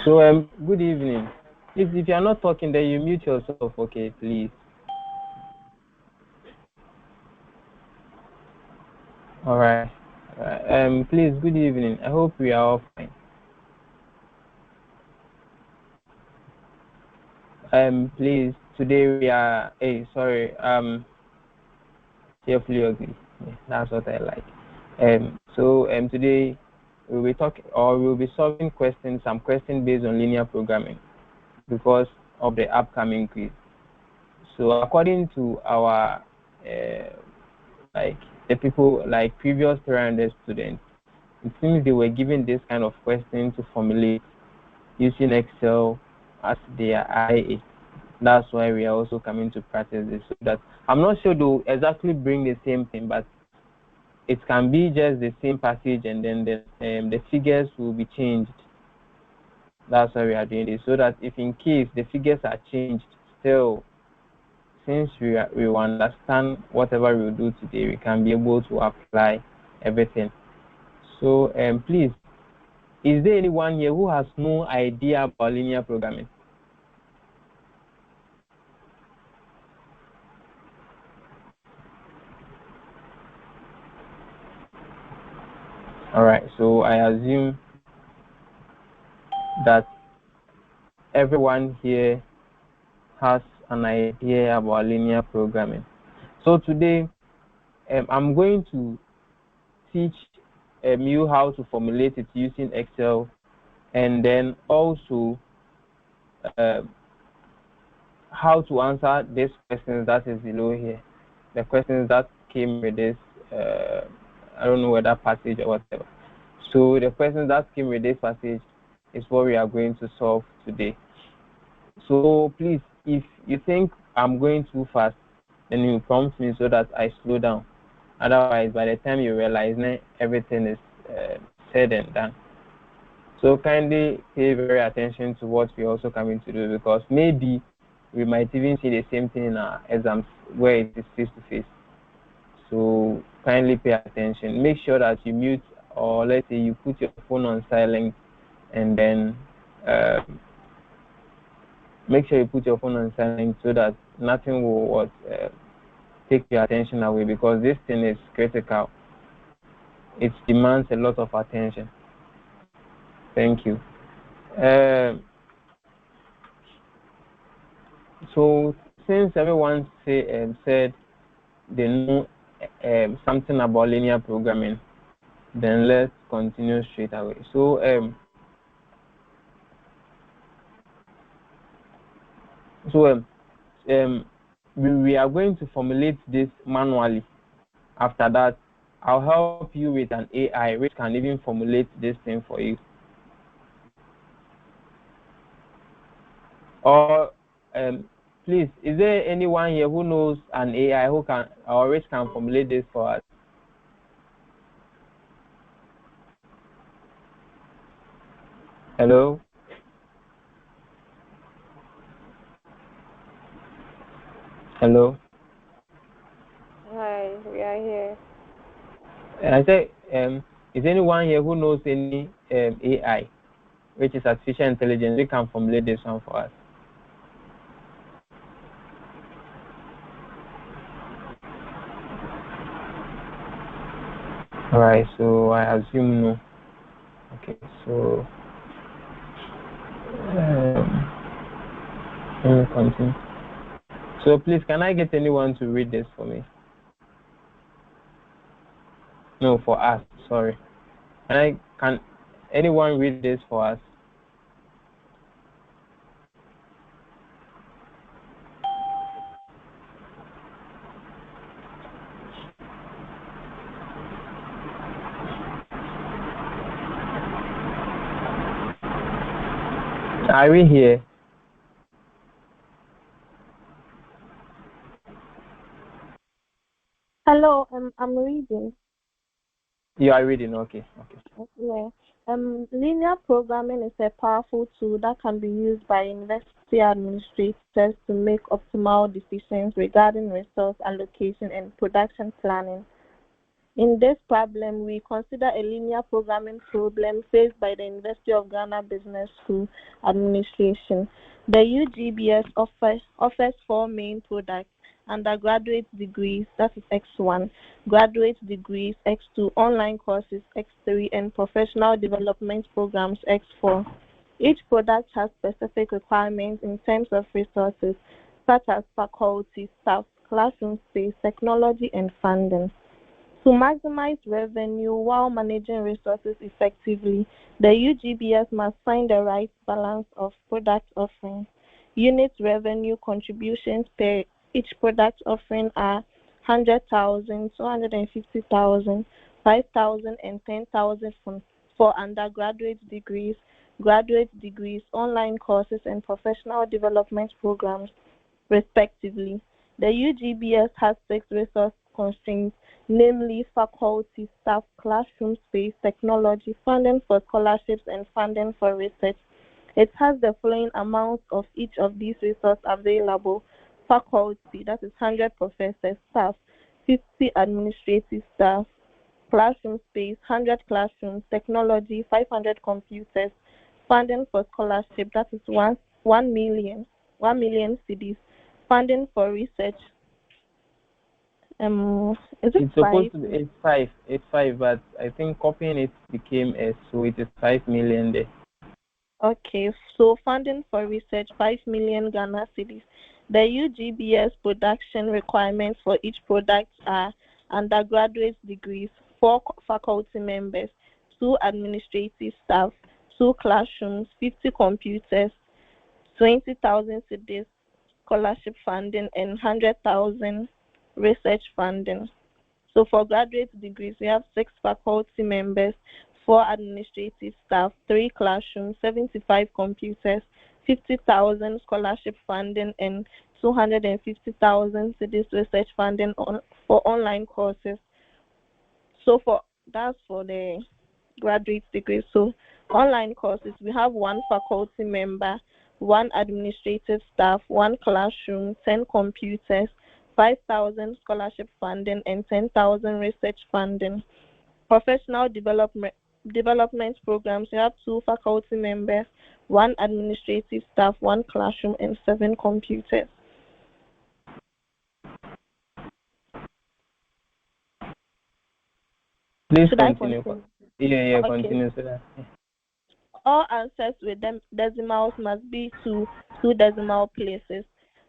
So good evening. Please, if you are not talking, then you mute yourself, okay, please. All right. Please, good evening. I hope we are all fine. Please, today we are. Hey, sorry. Cheerfully ugly. Yeah, that's what I like. So today we'll be talking, or we'll be solving questions, some questions based on linear programming, because of the upcoming quiz. So according to our like the people, like previous 300 students, it seems they were given this kind of question to formulate using Excel as their IA. That's why we are also coming to practice this. So that I'm not sure they'll exactly bring the same thing, but it can be just the same passage, and then the figures will be changed. That's why we are doing this, so that if in case the figures are changed, still, since we will understand whatever we will do today, we can be able to apply everything. So please, is there anyone here who has no idea about linear programming? All right, so I assume that everyone here has an idea about linear programming. So today, I'm going to teach you how to formulate it using Excel, and then also how to answer these questions that is below here, the questions that came with this, I don't know whether passage or whatever. So the questions that came with this passage is what we are going to solve today. So please, if you think I'm going too fast, then you prompt me so that I slow down. Otherwise, by the time you realize everything is said and done. So kindly pay very attention to what we're also coming to do, because maybe we might even see the same thing in our exams where it is face-to-face. So kindly pay attention. Make sure that you mute, or let's say you put your phone on silent, and then make sure you put your phone on silent so that nothing will take your attention away, because this thing is critical. It demands a lot of attention. Thank you. So since everyone said they know something about linear programming, then let's continue straight away. So we are going to formulate this manually. After that, I'll help you with an AI which can even formulate this thing for you. Or please, is there anyone here who knows an AI who can, or which can formulate this for us? Hello? Hello? Hi, we are here. I said, is anyone here who knows any AI, which is artificial intelligence, we can formulate this one for us? All right, so I assume no. Okay, so let me continue. So please, can I get anyone to read this for me? No, for us, sorry. Can anyone read this for us? Are we here? Hello, I'm reading. You are reading, okay. Yeah. Linear programming is a powerful tool that can be used by university administrators to make optimal decisions regarding resource allocation and production planning. In this problem, we consider a linear programming problem faced by the University of Ghana Business School Administration. The UGBS offers four main products: undergraduate degrees, that is X1, graduate degrees, X2, online courses, X3, and professional development programs, X4. Each product has specific requirements in terms of resources, such as faculty, staff, classroom space, technology, and funding. To maximize revenue while managing resources effectively, the UGBS must find the right balance of product offerings. Unit revenue contributions per each product offering are 100,000, 250,000, 5,000, and 10,000 for undergraduate degrees, graduate degrees, online courses, and professional development programs, respectively. The UGBS has six resource constraints, namely faculty, staff, classroom space, technology, funding for scholarships, and funding for research. It has the following amounts of each of these resources available: faculty, that is 100 professors, staff, 50 administrative staff, classroom space, 100 classrooms, technology, 500 computers, funding for scholarship, that is 1 million cedis, funding for research. Is it It's five? supposed to be 85, but I think copying it became S, so it is 5 million there. Okay, so funding for research, 5 million Ghana cedis. The UGBS production requirements for each product are undergraduate degrees, 4 faculty members, 2 administrative staff, 2 classrooms, 50 computers, 20,000 cedis scholarship funding, and 100,000 research funding. So for graduate degrees, we have 6 faculty members, 4 administrative staff, 3 classrooms, 75 computers, 50,000 scholarship funding, and 250,000 cedis research funding for online courses. So that's for the graduate degree. So online courses, we have 1 faculty member, 1 administrative staff, 1 classroom, 10 computers, 5,000 scholarship funding, and 10,000 research funding. Professional development programs, we have 2 faculty members, 1 administrative staff, 1 classroom, and 7 computers. Please Should continue. I continue? Yeah, Okay. continue. So that. All answers with decimals must be to 2 decimal places.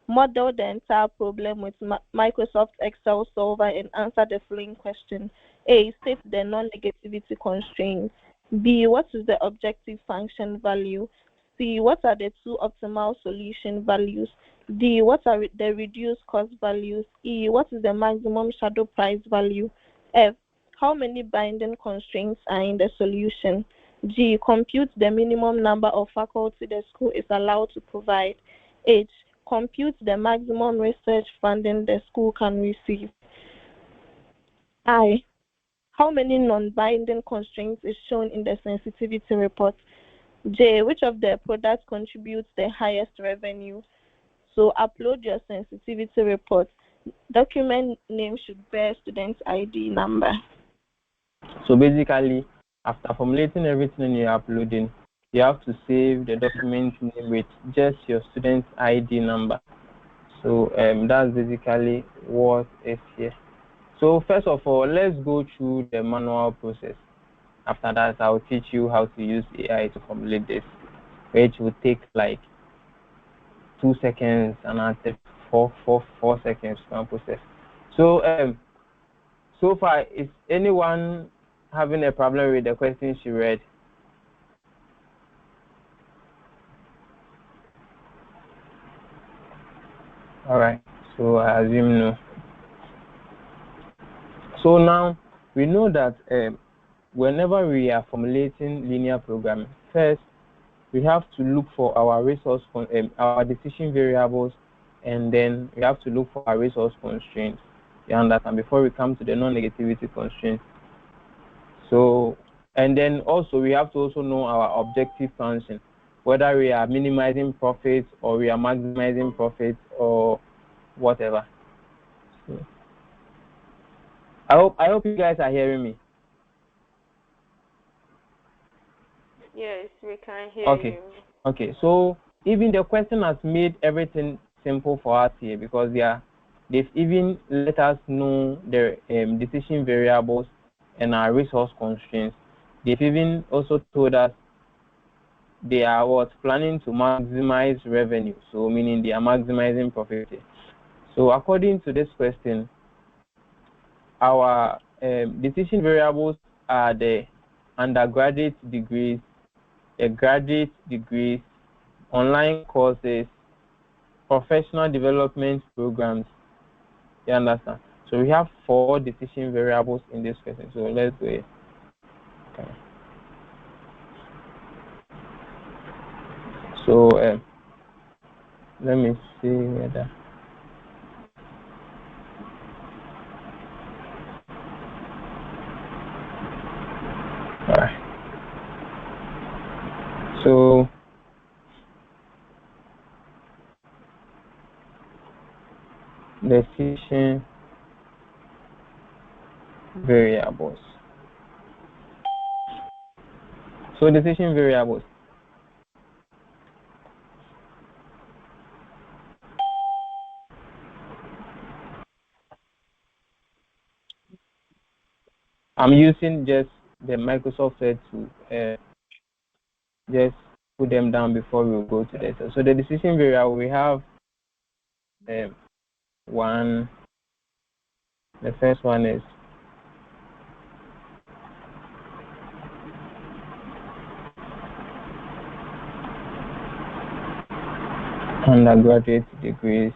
Model the entire problem with Microsoft Excel solver and answer the following question. A. State the non-negativity constraints. B. What is the objective function value? C. What are the 2 optimal solution values? D. What are the reduced cost values? E. What is the maximum shadow price value? F. How many binding constraints are in the solution? G. Compute the minimum number of faculty the school is allowed to provide. H. Compute the maximum research funding the school can receive. I. How many non-binding constraints is shown in the sensitivity report? J. Which of the products contributes the highest revenue? So upload your sensitivity report. Document name should bear student ID number. So basically, after formulating everything you're uploading, you have to save the document name with just your student ID number. So that's basically what is here. So first of all, let's go through the manual process. After that, I'll teach you how to use AI to formulate this, which will take like 2 seconds and I'll take 4 seconds to process. So so far, is anyone having a problem with the questions you read? All right, so I assume no. So now we know that whenever we are formulating linear programming, first we have to look for our our decision variables, and then we have to look for our resource constraints. You understand? Before we come to the non-negativity constraints. So, and then also we have to also know our objective function, whether we are minimizing profits or we are maximizing profits or whatever. I hope you guys are hearing me. Yes, we can hear you. Okay. So even the question has made everything simple for us here, because they've even let us know the decision variables and our resource constraints. They've even also told us they are planning to maximize revenue, so meaning they are maximizing profit. So according to this question, our decision variables are the undergraduate degrees, the graduate degrees, online courses, professional development programs. You understand? So we have 4 decision variables in this question. So let's go ahead. Okay. So let me see whether. All right. So decision variables. So decision variables. I'm using just the Microsoft Word to just put them down before we go to that. So the decision variable, we have one. The first one is undergraduate degrees.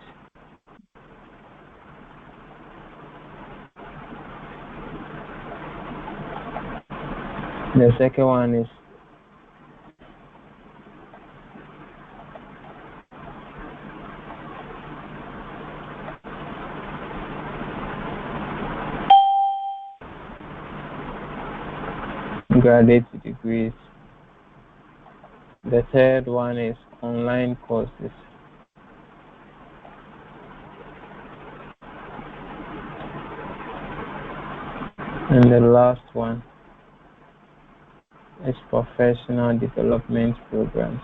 The second one is graduate degrees. The third one is online courses. And the last one is professional development programs.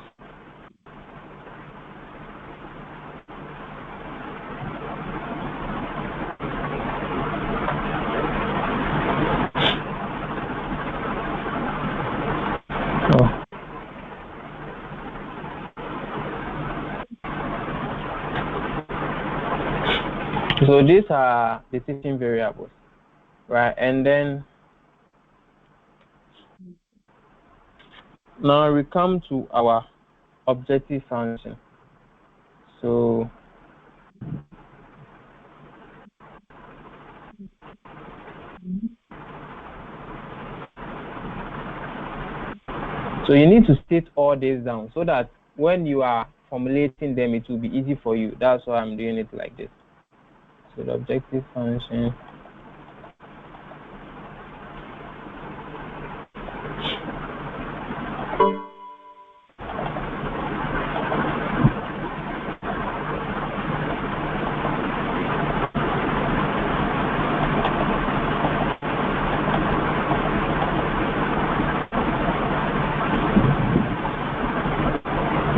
So these are decision variables, right? And then now we come to our objective function. So you need to state all this down so that when you are formulating them, it will be easy for you. That's why I'm doing it like this. So the objective function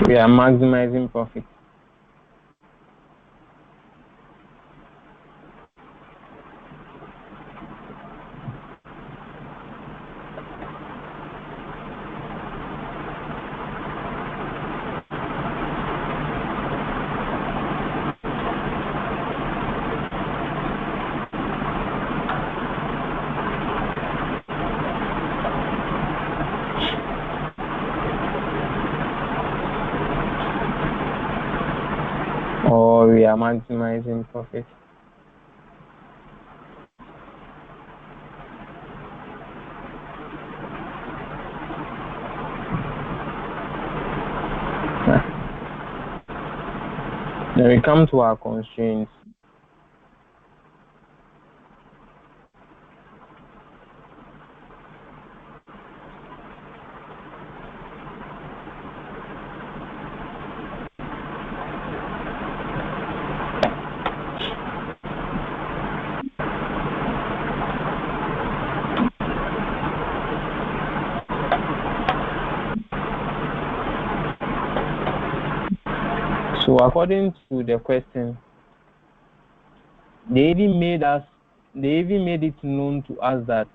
we are maximizing profit. Or we are maximizing profit. Then we come to our constraints. So according to the question, they even made it known to us that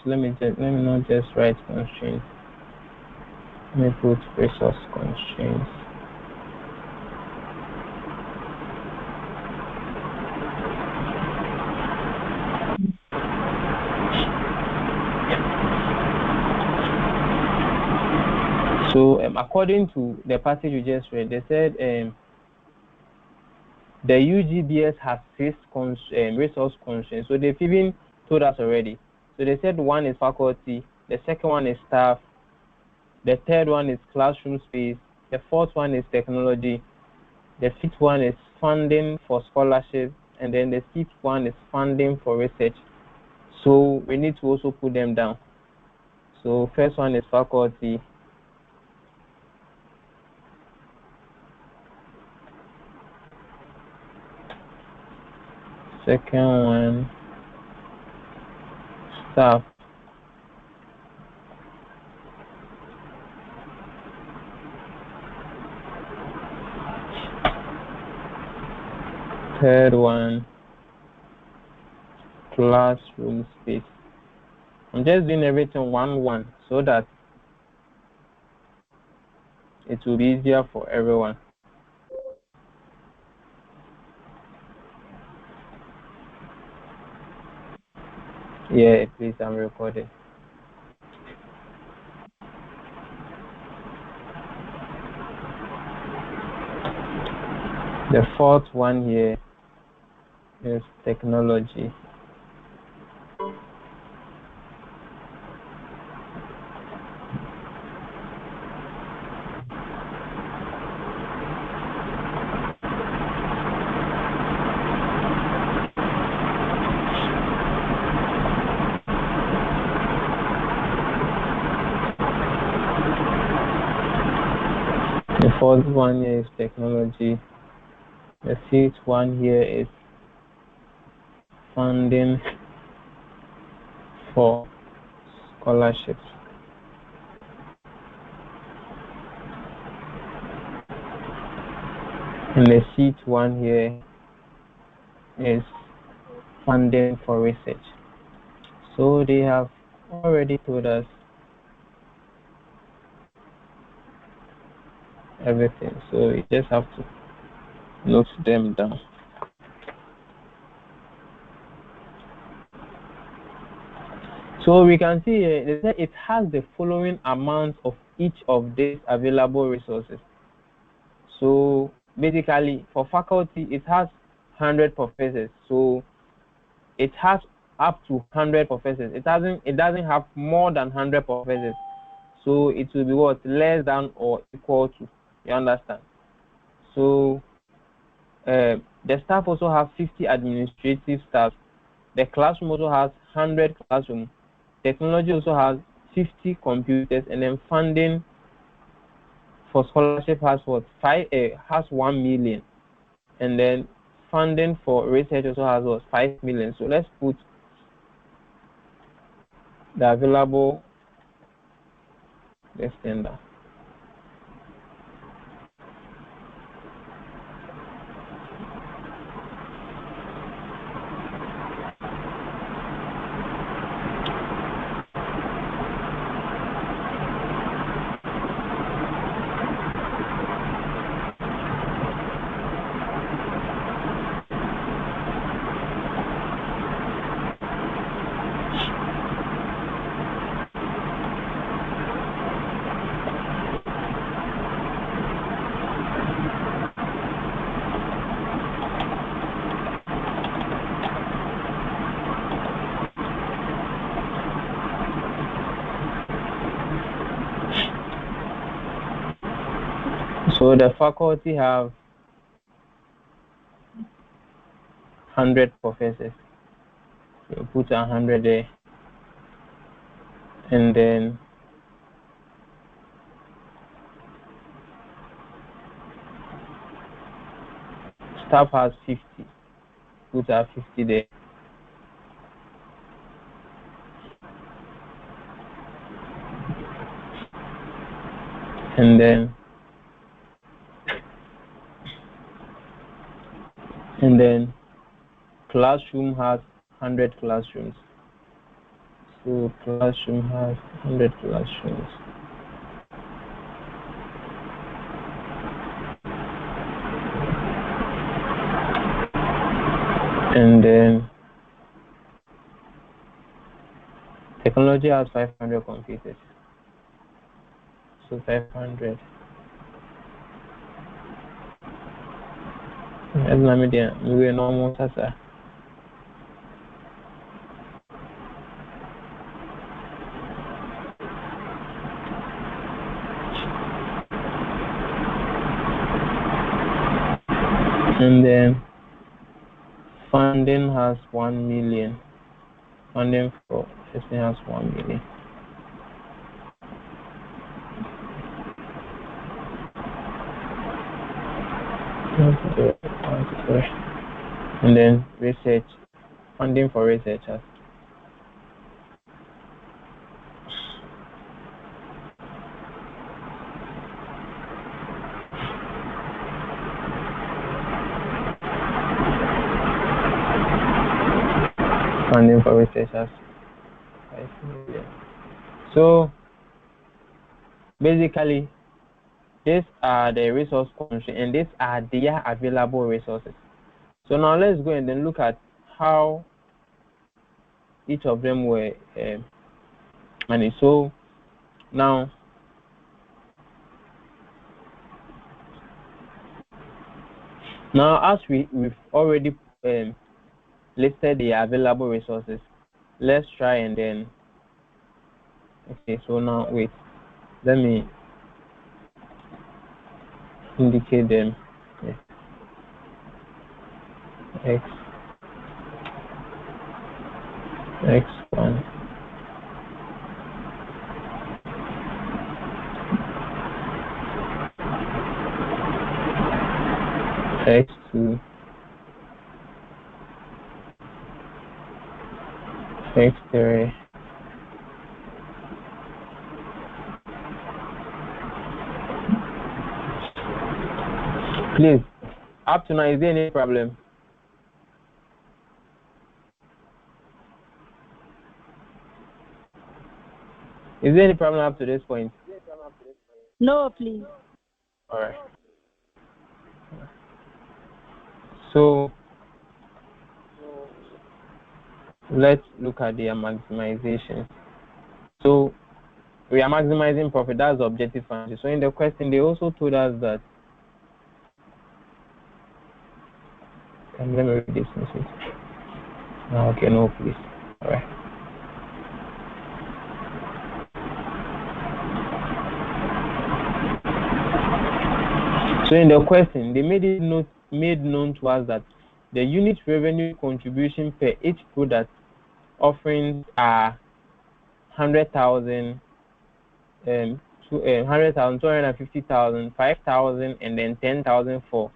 let me not just write constraints. Let me put resource constraints. So according to the passage you just read, they said the UGBS has 6 resource constraints. So they've even told us already. So they said one is faculty, the second one is staff, the third one is classroom space, the fourth one is technology, the fifth one is funding for scholarship, and then the sixth one is funding for research. So we need to also put them down. So first one is faculty. Second one, staff. Third one, classroom space. I'm just doing everything 1-1 so that it will be easier for everyone. Yeah, please, I'm recording. The fourth one here is technology. The fourth one here is technology. The fifth one here is funding for scholarships. And the sixth one here is funding for research. So they have already told us everything. So you just have to note them down. So we can see it has the following amount of each of these available resources. So basically for faculty, it has 100 professors. So it has up to 100 professors. It doesn't have more than 100 professors. So it will be what? Less than or equal to. You understand? So the staff also have 50 administrative staff. The classroom also has 100 classrooms. Technology also has 50 computers, and then funding for scholarship has what? Has 1 million, and then funding for research also has what? 5 million. So let's put the available extender. So the faculty have 100 professors. So put 100 there, and then staff has 50. Put 50 there. And then And then classroom has 100 classrooms. So classroom has 100 classrooms. And then technology has 500 computers. So 500. We're normal sasa. And then funding has 1 million. Funding for testing has 1 million. And then research, funding for researchers. Funding for researchers, 5 million. So basically, these are the resource constraints, and these are their available resources. So now let's go and then look at how each of them were managed. So now as we've already listed the available resources, let's try and then so now wait, let me indicate them. X1, X2, X3, please, up to now, is there any problem? Is there any problem up to this point? No, please. All right. So let's look at their maximization. So we are maximizing profit. That's the objective function. So in the question, they also told us that. Let me read this message. Okay, no, please. All right. So in the question, they made known to us that the unit revenue contribution per each product offerings are 100,000, 100,000, 250,000, 5,000, and then 10,000 for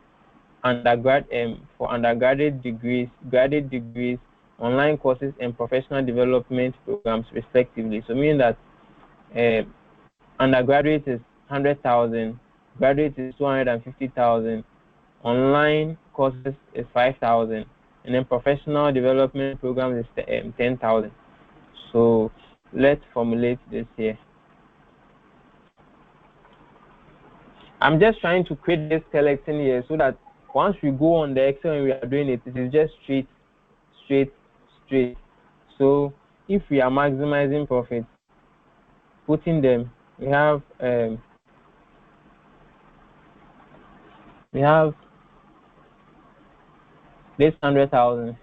undergraduate degrees, graduate degrees, online courses, and professional development programs, respectively. So meaning that undergraduate is 100,000, graduate is 250,000, online courses is 5,000, and then professional development programs is 10,000. So let's formulate this here. I'm just trying to create this skeleton here so that once we go on the Excel and we are doing it, it is just straight. So if we are maximizing profits, putting them, we have this 100,000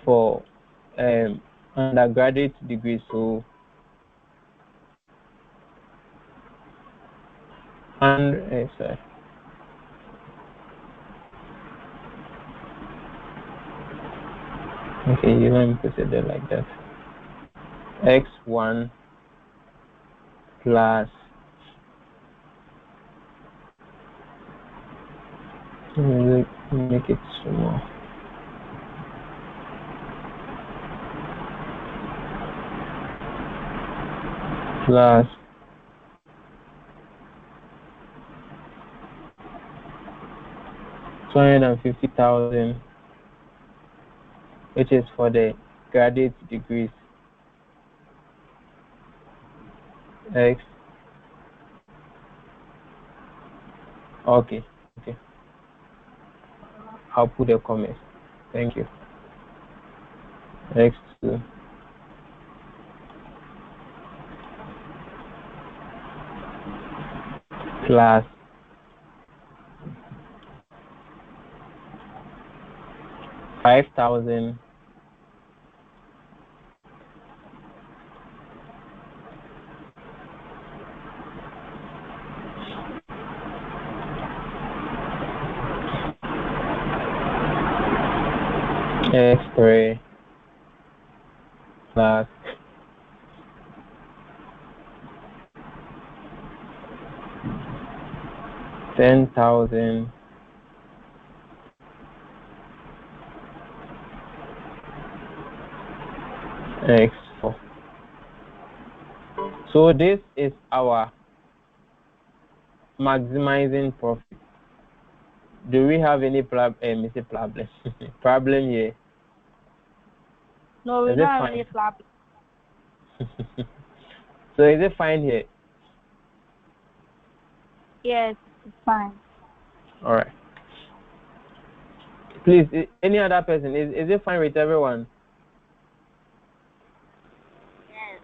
for undergraduate degree. So sorry. Okay, you let me put it there like that. X1 plus make it small. Plus 250,000, which is for the graduate degrees. X. Okay. I'll put a comment. Thank you. X2 plus 5,000 X3 plus 10,000 X4. So this is our maximizing profit. Do we have any problem? Problem here? No, we don't have any problem. So is it fine here? Yes, it's fine. All right. Please, any other person, is it fine with everyone? Yes.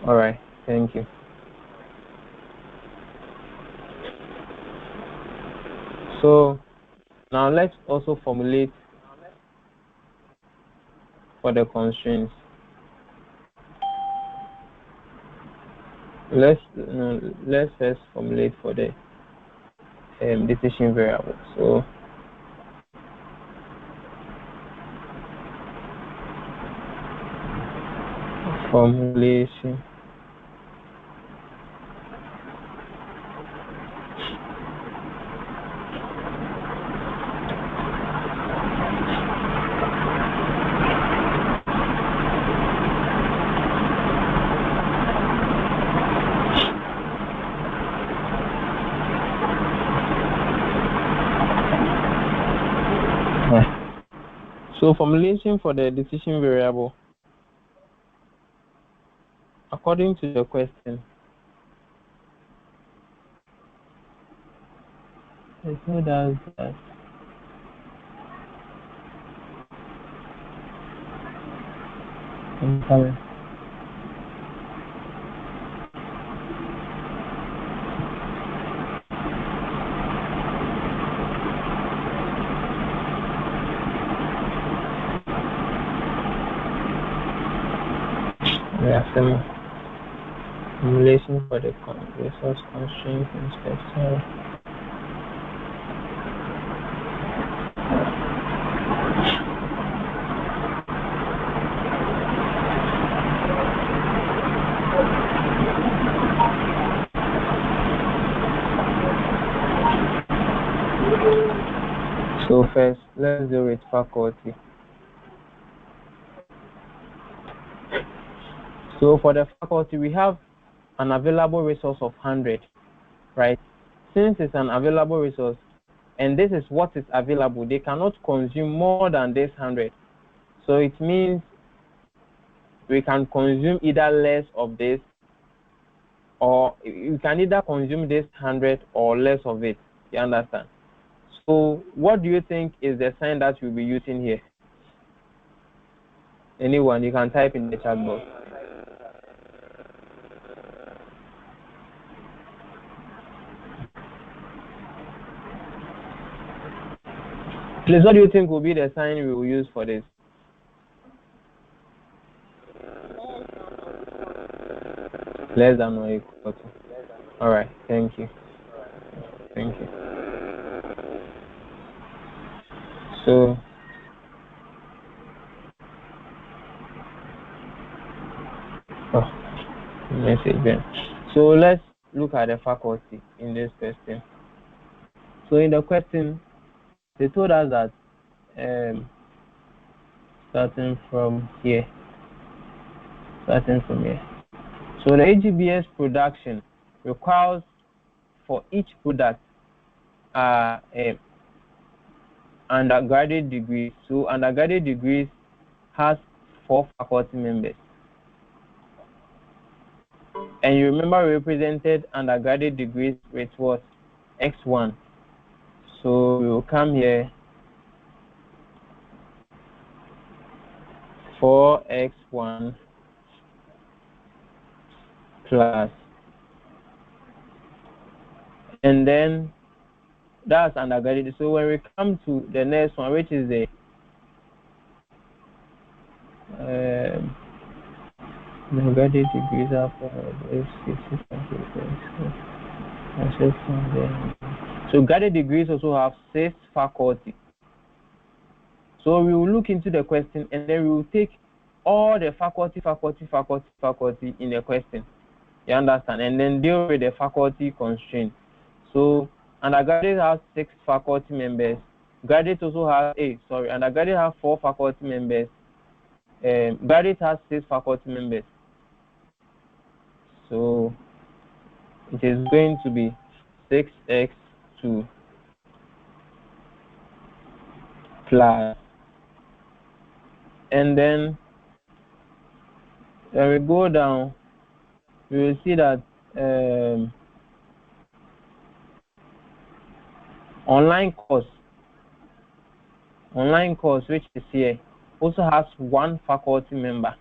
All right. Thank you. So now let's also formulate for the constraints. Let's first formulate for the decision variable. So formulation. So formulation for the decision variable, according to the question, it told us that I'm coming. Formulation for the resource constraint inspection. So first, let's do with faculty. So for the faculty, we have an available resource of 100, right? Since it's an available resource, and this is what is available, they cannot consume more than this 100. So it means we can consume either less of this, or you can either consume this 100 or less of it. You understand? So what do you think is the sign that we'll be using here? Anyone, you can type in the chat box. Please, what do you think will be the sign we will use for this? Less than or equal to. All right, thank you. Thank you. So message then. So let's look at the faculty in this question. So in the question, they told us that starting from here. So the AGBS production requires for each product are undergraduate degrees. So undergraduate degrees has 4 faculty members. And you remember we represented undergraduate degrees with what? X1. So we will come here 4x1 plus, and then that's undergraduate. So when we come to the next one, which is the undergraduate degrees are so graduate degrees also have 6 faculty. So we will look into the question and then we will take all the faculty in the question. You understand? And then deal with the faculty constraint. So undergraduate has 6 faculty members. Graduate also has undergraduate has 4 faculty members. Graduate has 6 faculty members. So it is going to be 6x2 plus, and then when we go down, we will see that online course, which is here, also has 1 faculty member.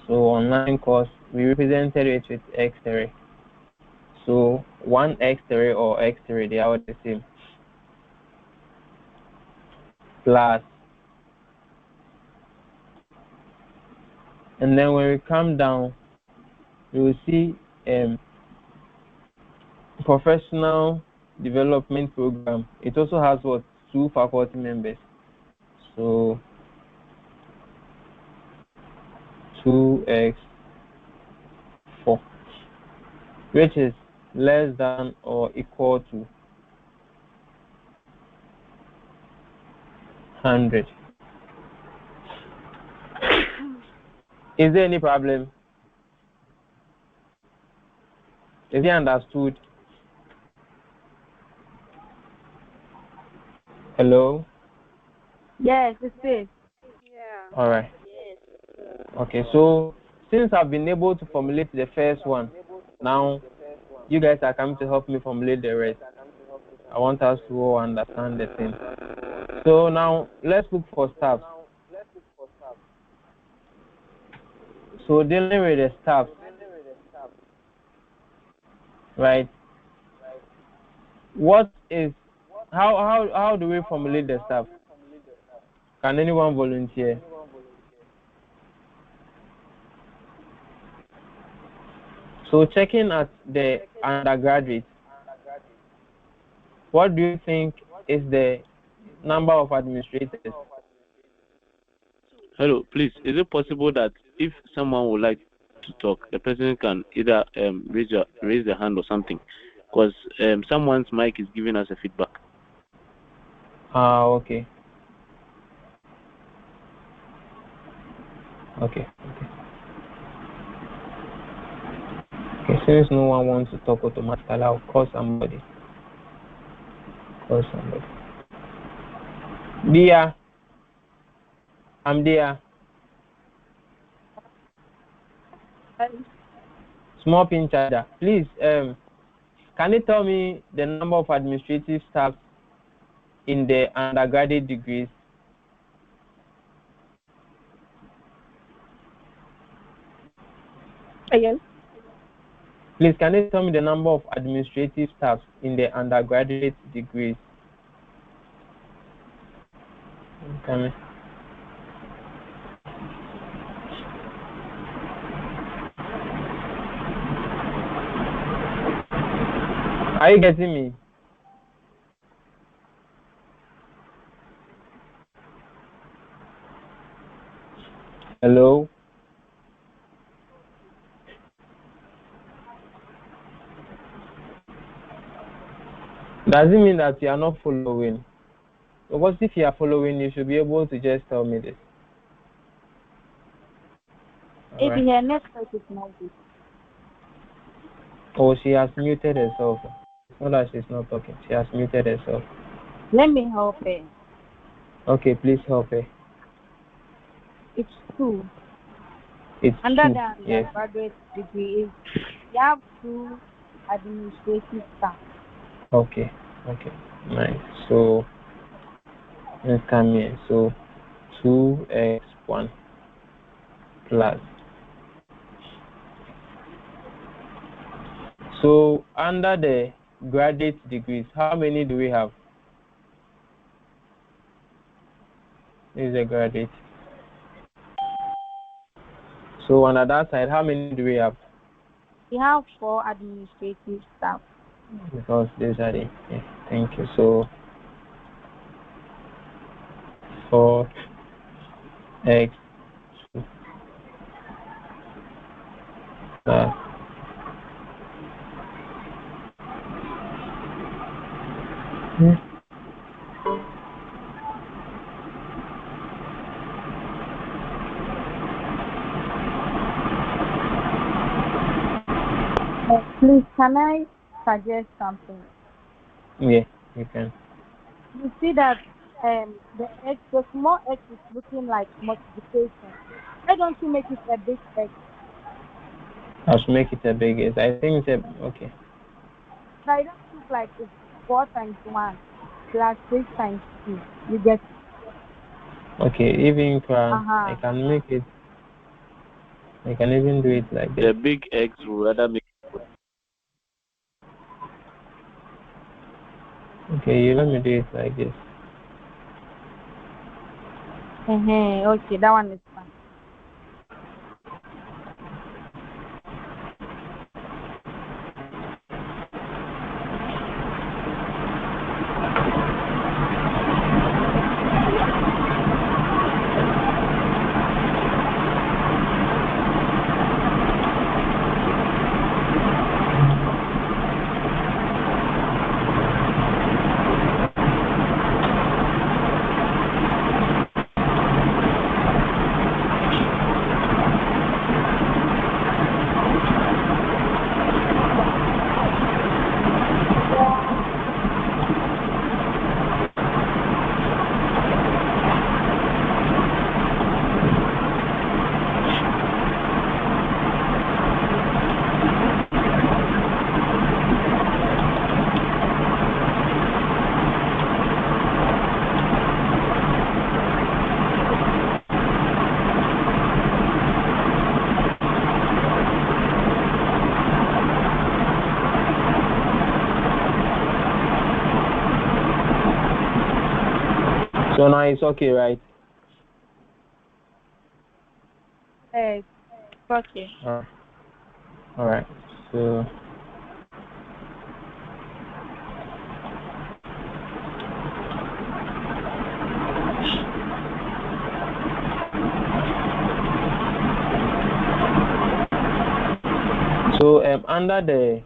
So online course, we represented it with x3. So 1x3 or x3, they are the same. Plus, and then when we come down, we will see professional development program. It also has what? 2 faculty members. So 2x4, which is less than or equal to 100. Is there any problem? Is it understood? Hello? Yes, it's it. Yeah. All right. Okay, so since I've been able to formulate the first one, now you guys are coming to help me formulate the rest. I want us to all understand the thing. So now let's look for steps. So dealing with the steps, right? How do we formulate the steps? Can anyone volunteer? So checking at the undergraduate, what do you think is the number of administrators? Hello, please. Is it possible that if someone would like to talk, the person can either raise the hand or something, because someone's mic is giving us a feedback. Okay. Okay. Since no one wants to talk automatically, I'll call somebody. Dia, I'm Dia. Small pin charger. Please, can you tell me the number of administrative staff in the undergraduate degrees? Again? Please, can you tell me the number of administrative staff in the undergraduate degrees? Okay. Are you getting me? Hello? Does it mean that you are not following? Because if you are following, you should be able to just tell me this. If your network is not good. Oh, she has muted herself. Not that she's not talking. She has muted herself. Let me help her. Okay, please help her. It's 2. It's Under 2. the Yes. undergraduate degree, you have 2 administrative staff. Okay. Okay. Nice. So let's come here. So 2x1 plus. So under the graduate degrees, how many do we have? This is a graduate. So on that side, how many do we have? We have 4 administrative staff. Because these are the, okay, thank you. So 4x plus Please, can I suggest something? yeah, you can. You see that the small x is looking like multiplication. Why don't you make it a big x? I should make it a big S. I think it's a, okay. But it doesn't look like it's 4 times 1 plus 6 times 2. You get it? Okay, even I Uh-huh. can make it. I can even do it like this. The big X will rather make. Okay, you let me do it like this. Okay, that one is fine. So now it's okay, right? It's okay. All right. So under the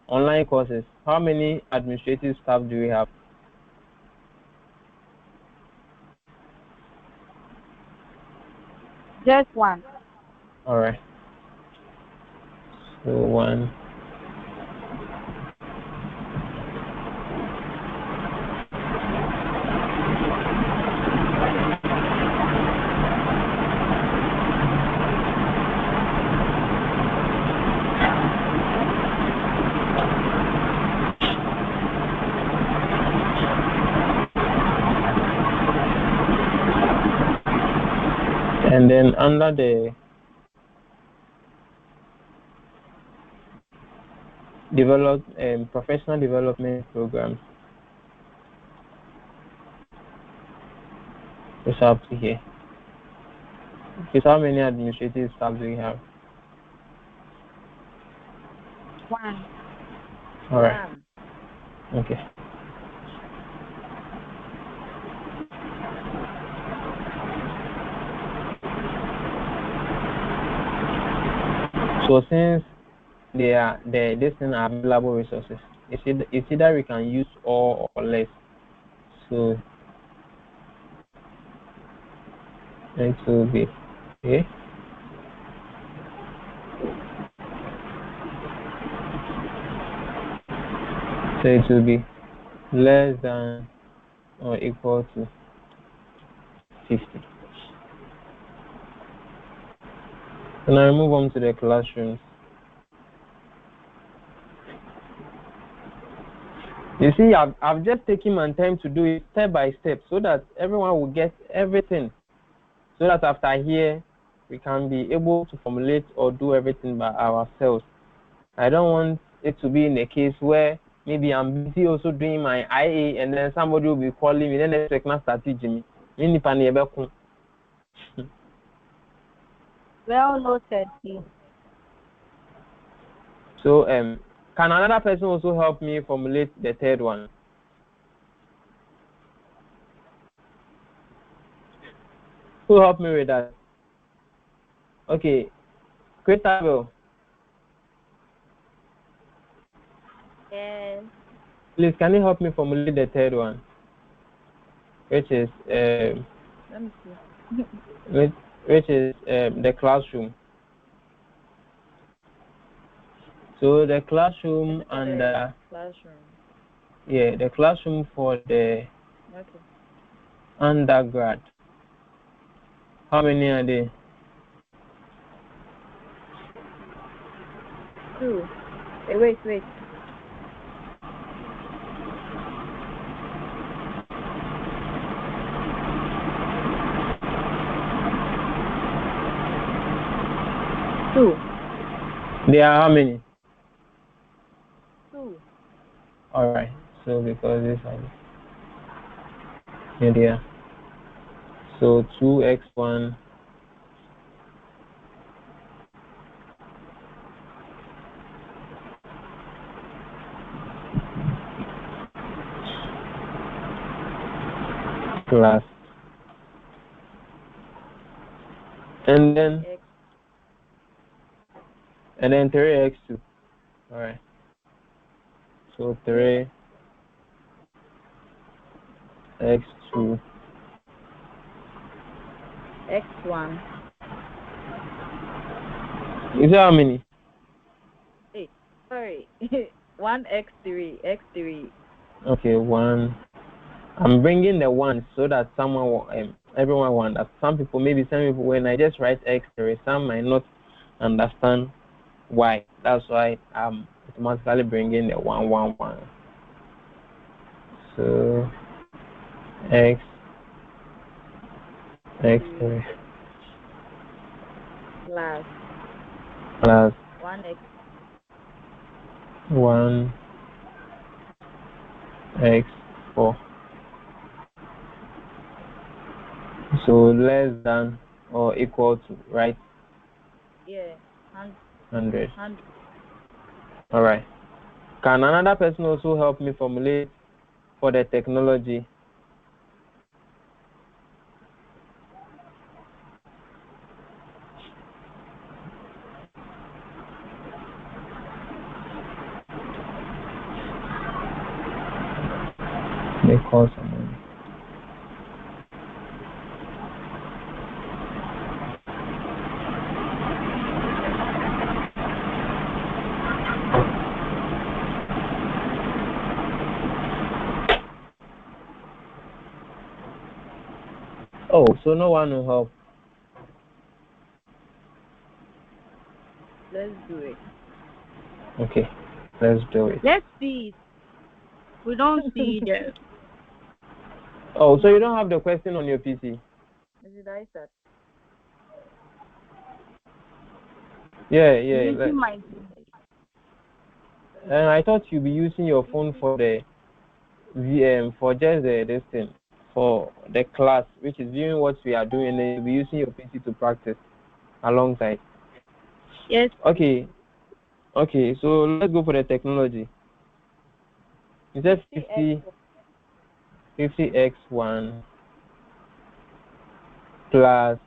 online courses, how many administrative staff do we have? Just 1. All right. So 1. And then under the professional development programs, it's up to here. Okay, so how many administrative staff do we have? 1. All right. Okay. So since this thing are available resources, it's either we can use all or less. So it will be okay. So it will be less than or equal to 50. So now I move on to the classrooms. You see, I've just taken my time to do it step by step so that everyone will get everything. So that after here, we can be able to formulate or do everything by ourselves. I don't want it to be in a case where maybe I'm busy also doing my IA and then somebody will be calling me, then next week not start teaching me. Well noted, please. So can another person also help me formulate the third one? Who help me with that? Okay, Quintable. Yes. Please, can you help me formulate the third one? Which is Let me see. which is the classroom. So the classroom and classroom. Yeah, the classroom for the undergrad. How many are they? 2. Wait. 2. There are how many? 2. Alright, so because this one here. So 2x1 plus and then 3x2. Alright. So 3x2 x1. Is that how many? Sorry. 1x3. x3. Okay, 1. I'm bringing the 1 so that everyone will understand. Some people, when I just write x3, some might not understand why. That's why I'm automatically bringing the 1. So x3 plus 1x4. So less than or equal to, right? Yeah. 100. Alright. Can another person also help me formulate for the technology? They call someone. Oh, so no one will help. Let's do it. Okay, let's do it. Let's see it. We don't see it. Oh, so you don't have the question on your PC? Did I start? Yeah. Using my And I thought you'd be using your phone for the VM, for just this thing, for the class, which is viewing what we are doing, and you'll be using your PC to practice alongside. Yes. Okay, so let's go for the technology. Is that 50x1 plus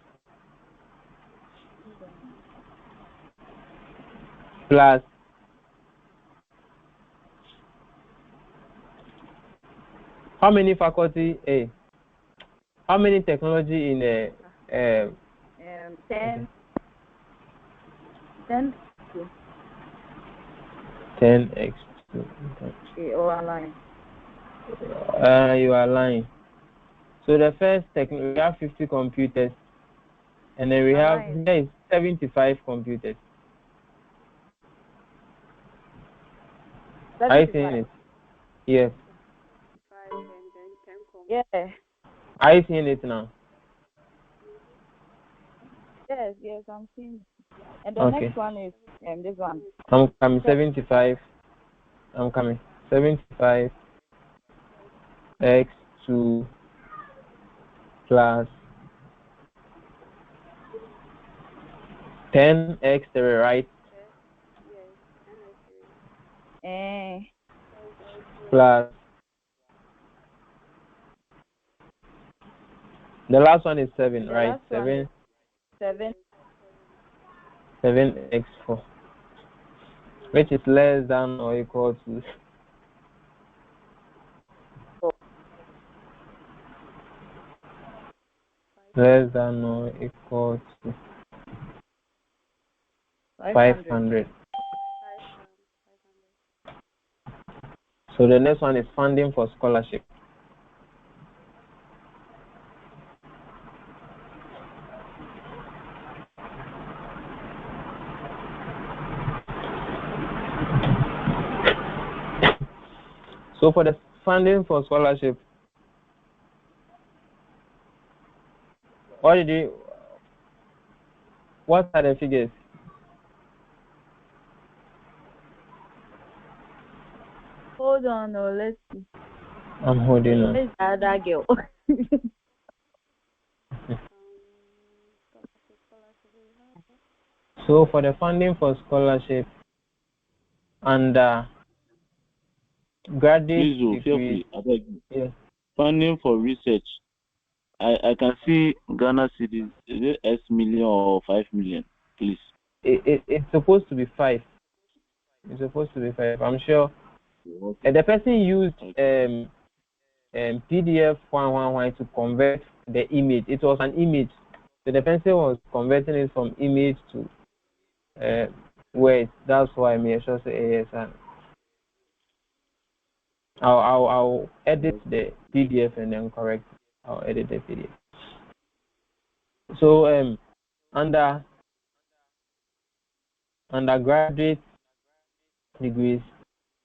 how many faculty? How many technology in a 10. 10x2. or align. You are lying. So the first we have 50 computers, and then we have here is 75 computers. Are you seeing it? Yes. Yeah. Are you seeing it now? Yes, I'm seeing it. And the next one is this one. I'm coming 75. I'm coming 75 x2 plus 10x3, right? Plus the last one is 7, right? 7x4, which is less than or equal to less than or equal to 500. So the next one is funding for scholarship. So for the funding for scholarship, what are the figures? Hold on, let's see. I'm holding on. Where's the other girl? So for the funding for scholarship and graduate degree, funding for research, I can see Ghana cedis. Is it S million or 5 million, please? It's supposed to be 5. It's supposed to be 5. I'm sure. The person used PDF one to convert the image. It was an image, so the person was converting it from image to words. That's why me sure say yes. I'll edit the PDF and then correct. I'll edit the PDF. So undergraduate degrees,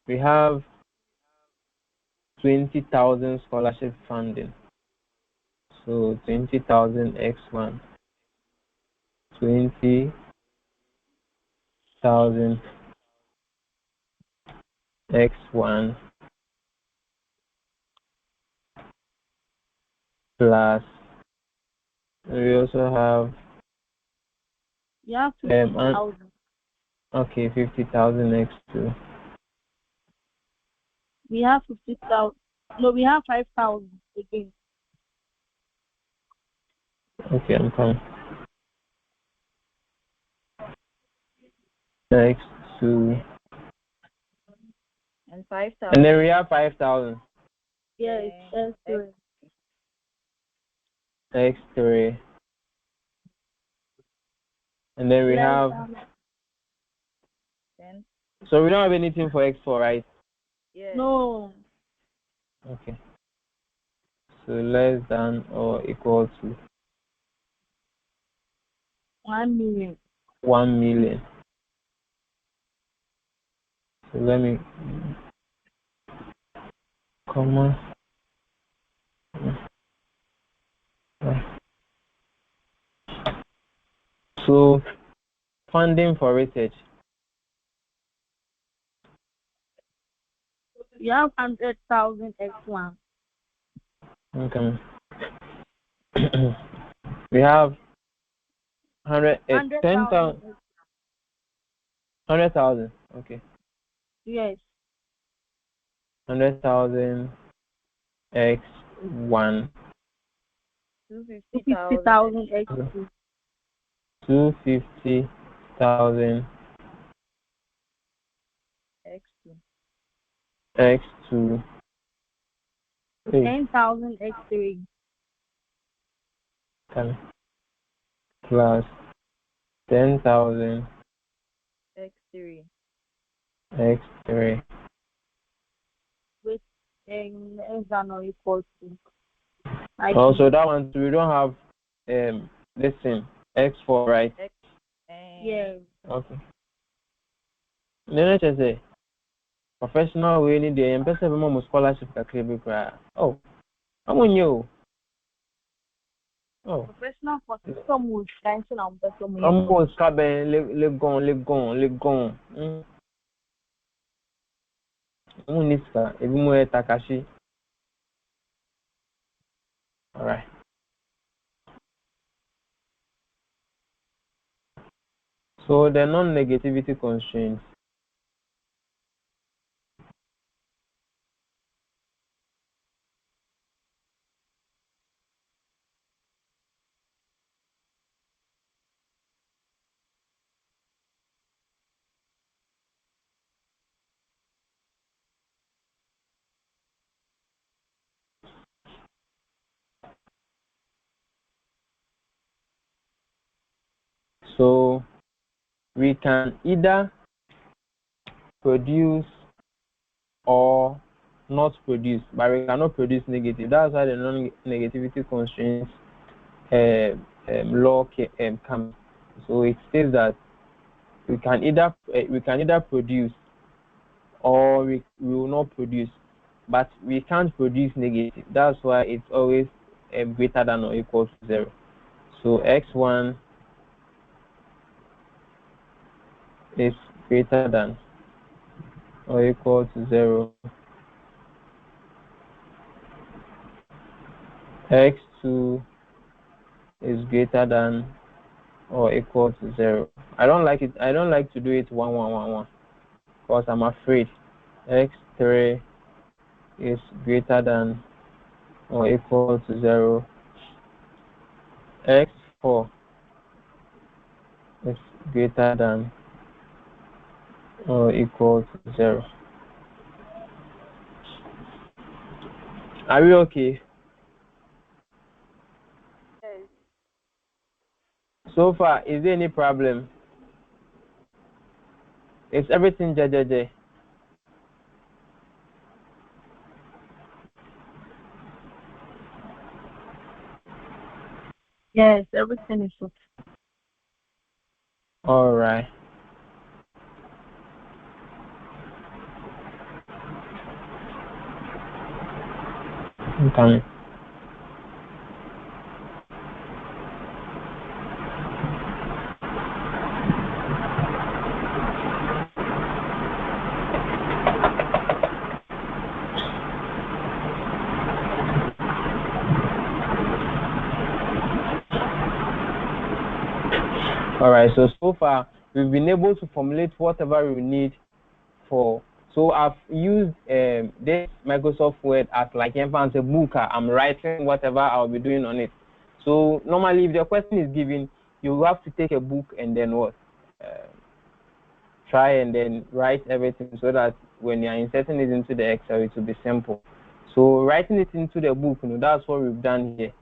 we have 20,000 scholarship funding. So 20,000 x1, 20,000 x1 plus we also have 50,000. Okay, 50,000 x2. We have 50,000. No, we have 5,000 again. Okay, I'm coming. X2 and 5,000. And then we have 5,000. Yes, X3. X3. And then we have. So we don't have anything for X4, right? Yes. No. Okay. So less than or equal to 1 million. 1 million. So let me comma. So funding for research. You have 100,000 x1. Okay. We have 10,000. 100,000. Okay. Yes. 100,000 x1. 250,000 x2. 250,000 x2. x2. 10,000 x3. Plus 10,000 x3. x3. less than or equal to. Also, that one we don't have this thing x4, right? Yes. Okay. Then I just say professional we need the person more scholarship kakra bi kra. Oh, I'm on you. Oh. Professional for some would tension on person. Almost cabin, live gone. Muniska, even Takashi. Alright. So the non-negativity constraints. So we can either produce or not produce, but we cannot produce negative. That's why the non-negativity constraints law comes. So it says that we can either produce or we will not produce, but we can't produce negative. That's why it's always greater than or equal to 0. So x1 is greater than or equal to 0. X2 is greater than or equal to 0. I don't like to do it 1 1 1 1 because I'm afraid. X3 is greater than or equal to 0. X4 is greater than or equal to 0. Are we okay? Yes. So far, is there any problem? Is everything JJJ? Yes, everything is okay. All right. I'm coming. All right. So far, we've been able to formulate whatever we need for. So I've used this Microsoft Word as like a book. I'm writing whatever I'll be doing on it. So normally, if the question is given, you have to take a book and then what? Try and then write everything so that when you're inserting it into the Excel, it will be simple. So writing it into the book, that's what we've done here.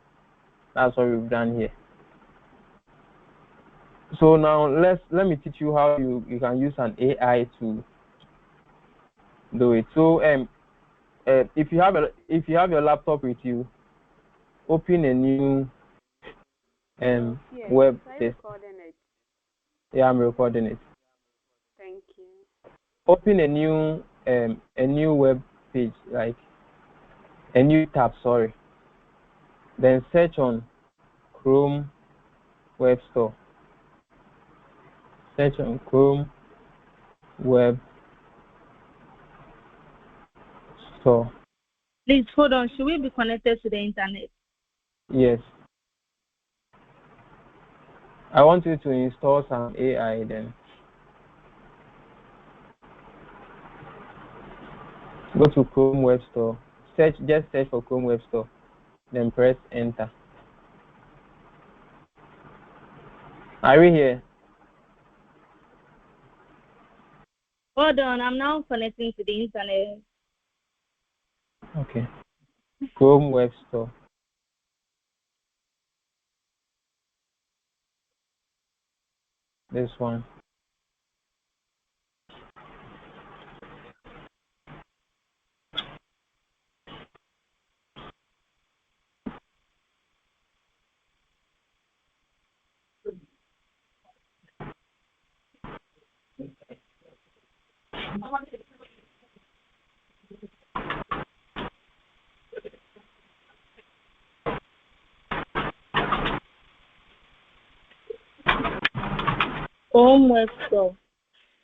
So now let me teach you how you can use an AI to do it. So if you have your laptop with you, open a new web test. Yeah, I'm recording it. Thank you. Open a new web page, like a new tab, sorry. Then search on Chrome Web Store. Search on Chrome Web Store. Please hold on. Should we be connected to the internet? Yes. I want you to install some AI then. Go to Chrome Web Store. Just search for Chrome Web Store. Then press enter. Are we here? Hold on. I'm now connecting to the internet. Okay. Chrome Web Store. This one. Chrome Web Store.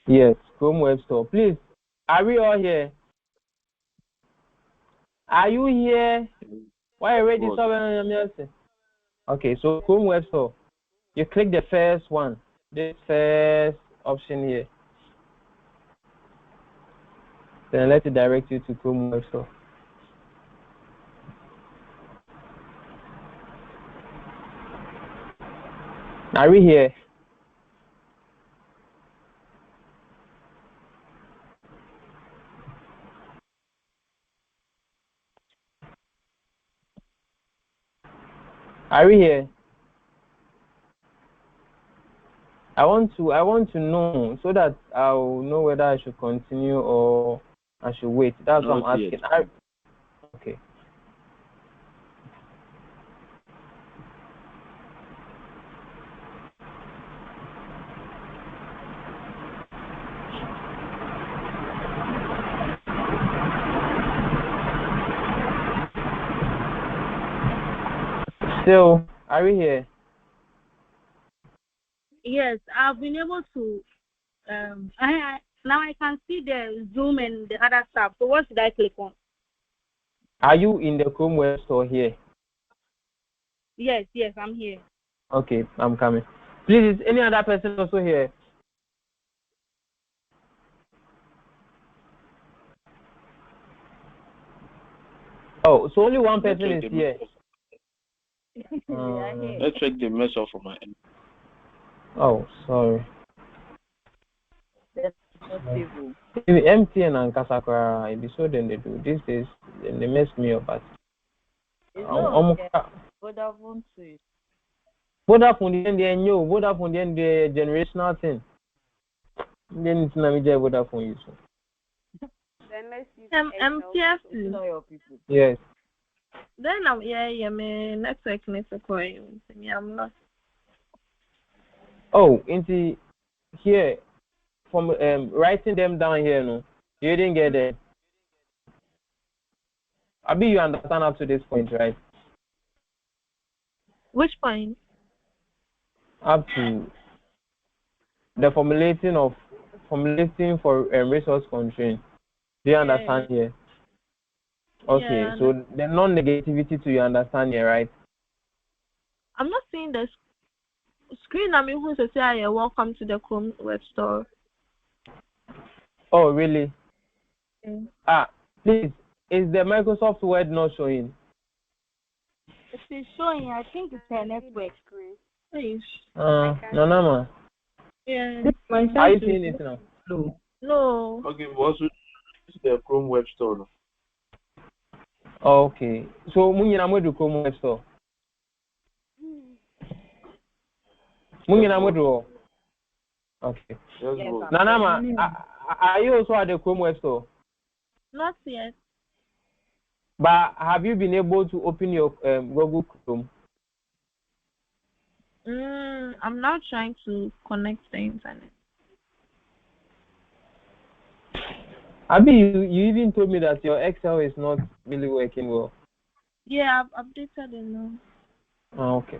Yes, Chrome Web Store. Please, are we all here? Are you here? Why already saw? Okay, so Chrome Web Store. You click the first one, this first option here. Then let it direct you to Chrome Web Store. Are we here? Are we here? I want to know so that I'll know whether I should continue or I should wait. That's what I'm asking. Okay. So, are we here? Yes, I've been able to. Now I can see the Zoom and the other stuff. So what should I click on? Are you in the Chrome Web Store here? Yes, I'm here. Okay, I'm coming. Please, is any other person also here? Oh, so only one person is here. Let's check the mess off from my end. Oh, sorry. MTN and Kasakura, it is so then they do. These days, they mess me up. But Vodafone too. Vodafone, Vodafone, the generational thing. Then it's not me, Vodafone use. Yes. Then my network needs to call you. I'm not. Oh, into here from writing them down here, no, you didn't get it. I mean, you understand up to this point, right? Which point? Up to the formulating for resource constraint. Do you understand here? Okay, so the non-negativity to you understand here, right? I'm not seeing the screen. I mean, who's to say welcome to the Chrome Web Store? Oh, really? Okay. Please, is the Microsoft Word not showing? It is showing. I think it's a network. Please. No. Yeah. Are you seeing it now? No. Okay, what's the Chrome Web Store? Okay. So, I'm going to Chrome Web Store. Okay. Nanama, are you also at the Chrome Web Store? Not yet. But have you been able to open your Google Chrome? I'm now trying to connect the internet. Abi, you even told me that your Excel is not really working well. Yeah, I've updated it now. Oh, okay.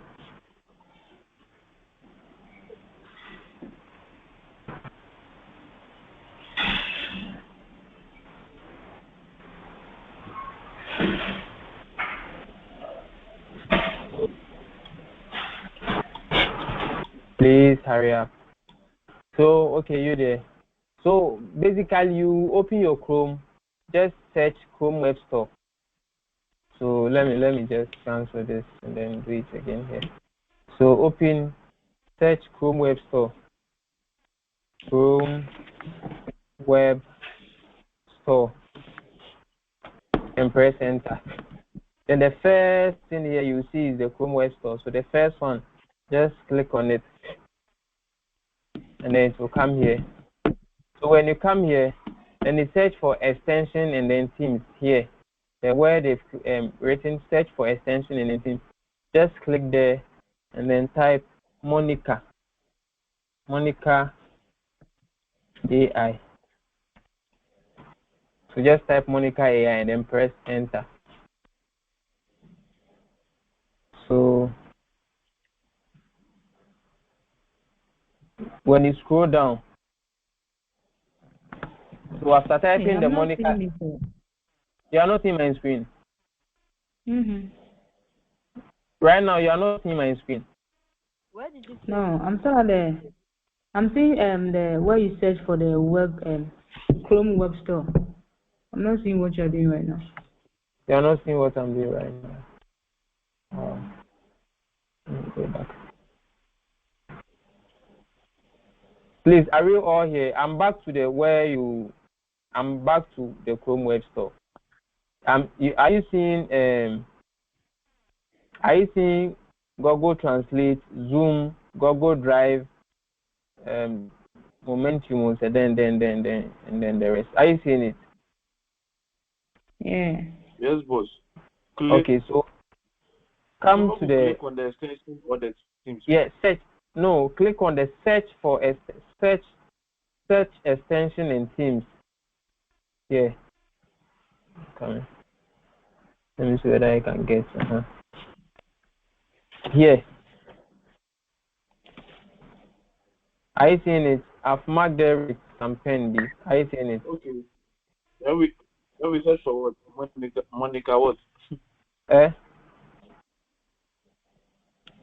Please hurry up. So, okay, you there. So, basically, you open your Chrome, just search Chrome Web Store. So, let me just cancel this and then do it again here. So, search Chrome Web Store. Chrome Web Store. And press enter. Then the first thing here you see is the Chrome Web Store. So, the first one, just click on it. And then it will come here. So when you come here, then you search for extension and then themes here. The where they've written search for extension and then themes. Just click there and then type Monica AI. So just type Monica AI and then press enter. So When you scroll down, so after typing the I'm not Monica, seeing it. you are not seeing my screen. Mm-hmm. Right now, you are not seeing my screen. Where did you? No, I'm still there. I'm seeing the where you search for the web Chrome Web Store. I'm not seeing what you're doing right now. You are not seeing what I'm doing right now. Let me go back. Please, are you all here? I'm back to the where you. I'm back to the Chrome Web Store. Are you seeing Are you seeing Google Translate, Zoom, Google Drive, Momentum, and then the rest? Are you seeing it? Yeah. Yes, boss. Okay, so come to the click on the extension or the Teams. yeah search. No, click on the search for a search extension in Teams. Yeah. Coming. Let me see whether I can get. Here. Are you seeing it? I've marked there with some pen B. Are you seeing it? Okay. Then we search for what? Monica what?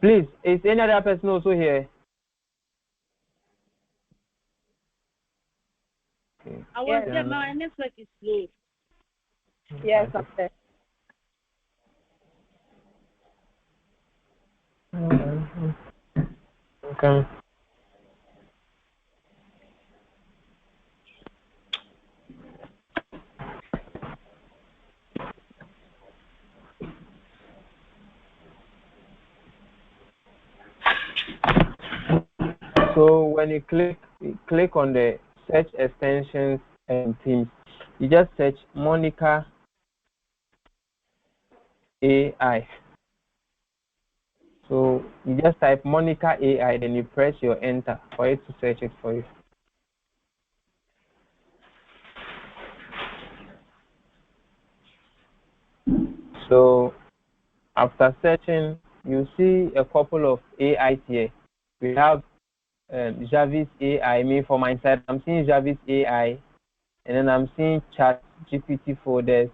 Please, is any other person also here? Okay. I was there. My network is slow. Yes, I'm there. Okay. So when you click on the search extensions and themes, you just search Monica AI. So you just type Monica AI, then you press your enter for it to search it for you. So after searching, you see a couple of AIs here. We have Jarvis AI. I mean, for my side, I'm seeing Jarvis AI, and then I'm seeing Chat GPT folders,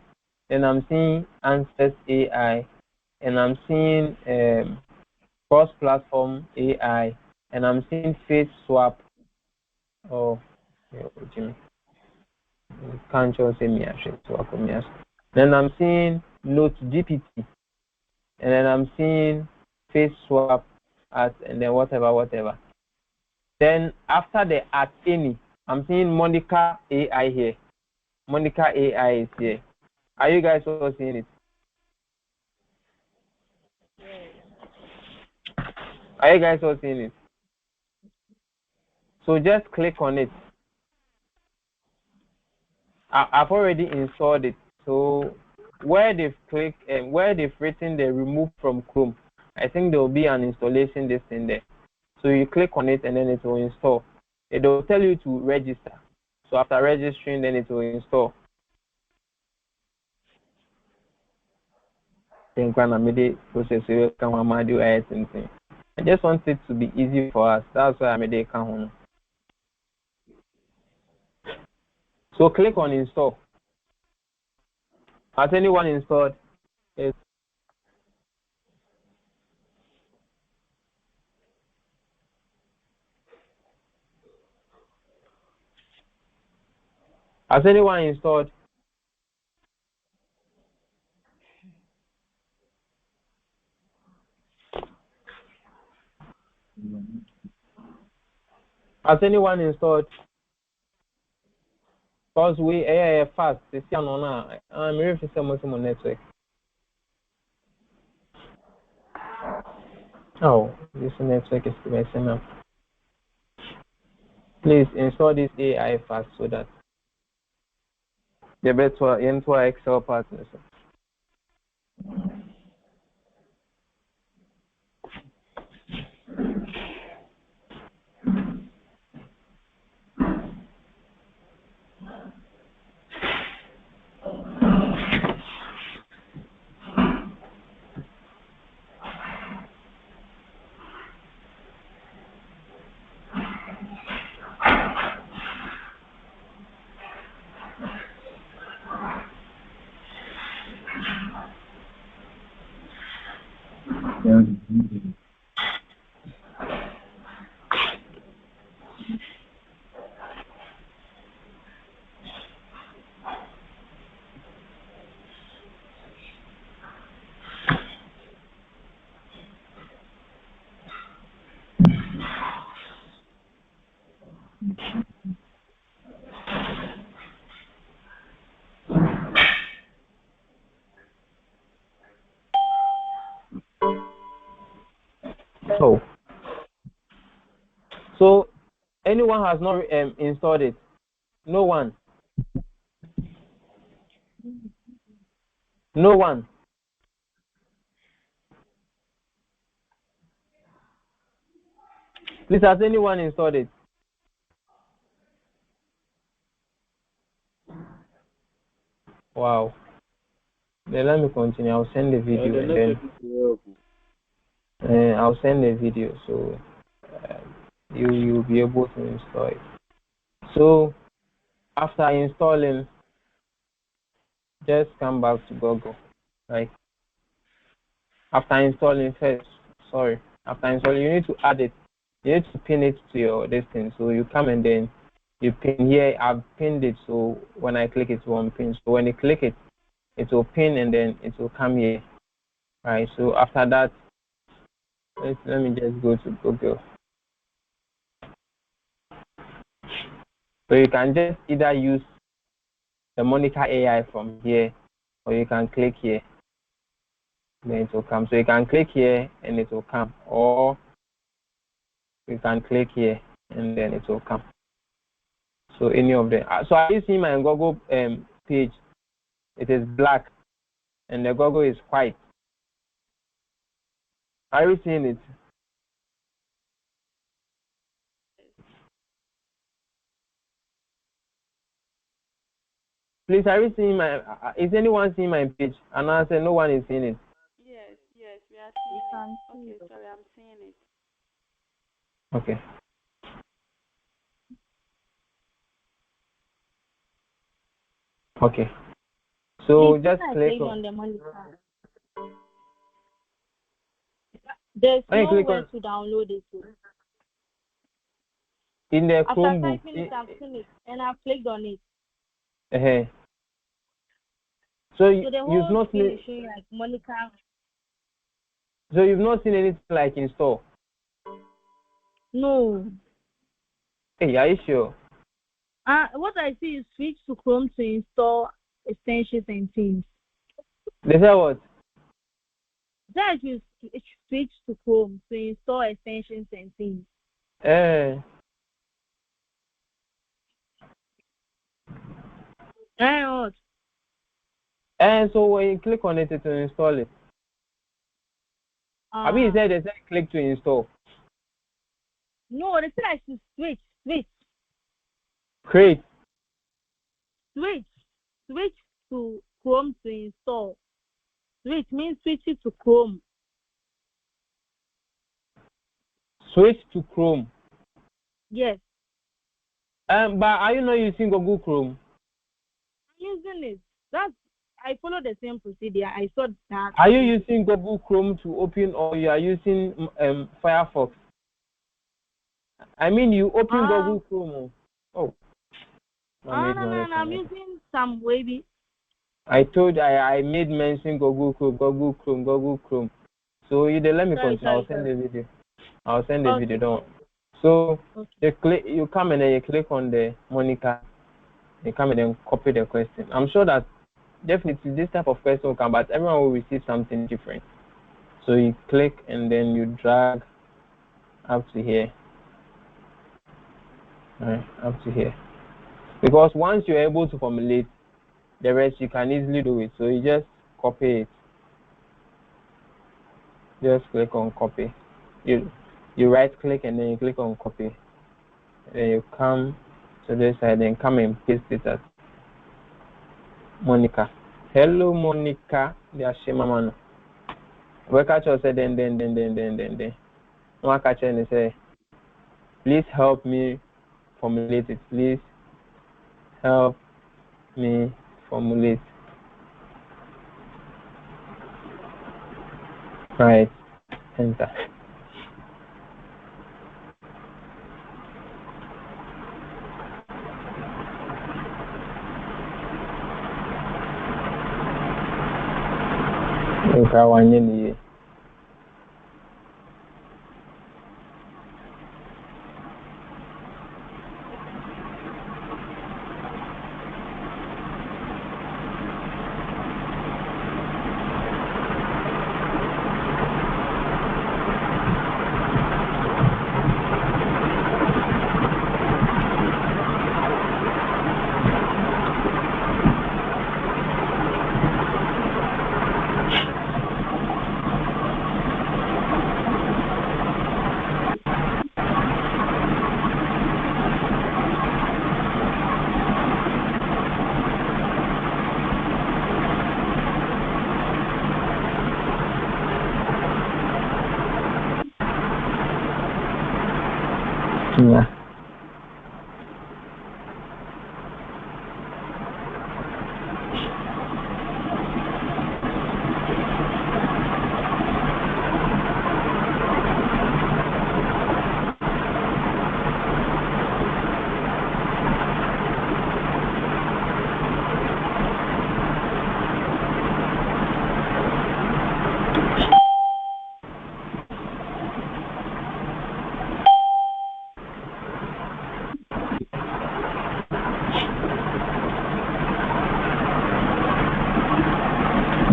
then I'm seeing Answers AI, and I'm seeing cross-platform AI, and I'm seeing Face Swap. Oh, Jimmy, can't you say me? Then I'm seeing Note GPT, and then I'm seeing Face Swap and then whatever. Then after the at any, I'm seeing Monica AI here. Monica AI is here. Are you guys also seeing it? Are you guys also seeing it? So just click on it. I've already installed it. So where they've clicked and where they've written the remove from Chrome, I think there will be an installation list in there. So you click on it and then it will install. It will tell you to register. So after registering, then it will install. Then process I just want it to be easy for us. That's why I made it come. So click on install. Has anyone installed it? Has anyone installed? Has anyone installed? Because we fast. They see on I'm ready for some network. Oh, this network is messing up. Please install this AI fast so that the better into Excel partners. Oh, so anyone has not installed it? No one. No one. Please, has anyone installed it? Wow. Then let me continue. I'll send the video and then I'll send the video so you'll be able to install it. So after installing, just come back to Google, right? After installing after installing, you need to add it. You need to pin it to your distance. So you come and then you pin here. I've pinned it, so when I click it won't pin. So when you click it, it will pin and then it will come here, right? So after that, let me just go to Google. So you can just either use the Monica AI from here, or you can click here, then it will come. So you can click here and it will come, or you can click here and then it will come. So any of them. So are you seeing my Google page? It is black and the Google is white. Are you seeing it? Please, are you seeing my? Is anyone seeing my page? And I said no one is seeing it. Yes, we are seeing it. Okay, sorry, I'm seeing it. Okay. Okay. So Please, just when I click click on the monitor, there's nowhere to download it. In the After Chromebook. typing it, I've seen it and I've clicked on it. So So the you've whole not screen seen. is showing like Monica. So you've not seen anything like install. No. Hey, are you sure? What I see is switch to Chrome to install extensions and themes. They say what? That is switch to Chrome to install extensions and themes. What? And so when you click on it, it will install it. I mean, you said they said click to install. No, they said I should switch. Create. Switch to Chrome to install. Switch means switch it to Chrome. Switch to Chrome. Yes. But are you not using Google Chrome? I'm using it. I follow the same procedure. I saw that. Are you using Google Chrome to open, or you are using Firefox? I mean, you open Google Chrome. Oh. No, I'm using some wavy. I told I made mention Google Chrome. So you let me continue. I'll send the video. I'll send the video. Don't. So you come and then you click on the Monica. You come and then copy the question. I'm sure that definitely this type of question will come, but everyone will receive something different. So you click and then you drag up to here. Right, up to here. Because once you're able to formulate, the rest you can easily do it. So you just copy it. Just click on copy. You right click and then you click on copy. Then you come to this side and come and paste it as Monica. Hello Monica. They are Shemamano. We catch us then. One catch and say, please help me formulate it. Please help me formulate. Right. Enter. Okay, Yeah.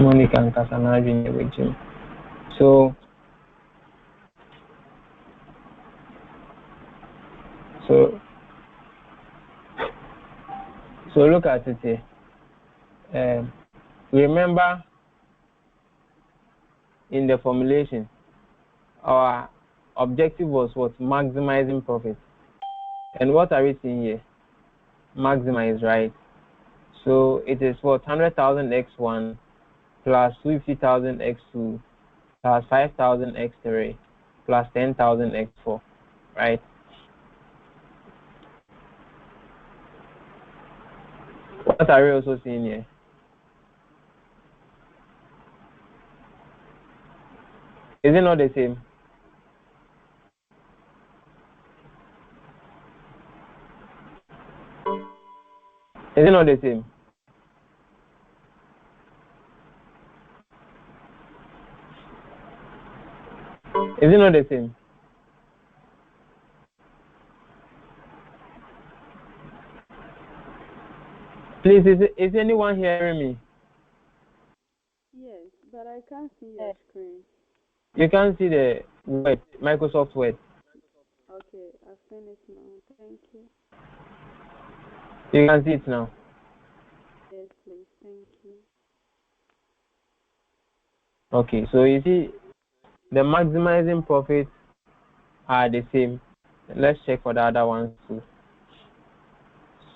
Monica and Casanova in the region. So look at it here. Remember in the formulation, our objective was what? Maximizing profit. And what are we seeing here? Maximize, right? So it is what? 100,000 x1 plus 50,000 x2 plus 5,000 x3 plus 10,000 x4, right? What are we also seeing here? Is it not the same? Is it not the same? Is it not the same? Please, is anyone hearing me? Yes, but I can't see your screen. You can't see the Word, Microsoft Word. Okay, I've seen it now. Thank you. You can see it now. Yes, please. Thank you. Okay, so you see the maximizing profits are the same. Let's check for the other ones too.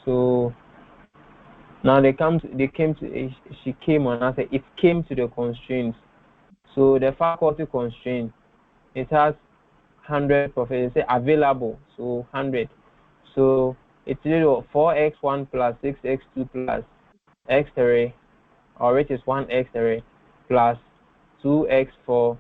So now she came on and said it came to the constraints. So the faculty constraint, it has 100 profit. Say available, so 100. So it's 4x1 plus 6x2 plus x3, or which is 1x3 plus 2x4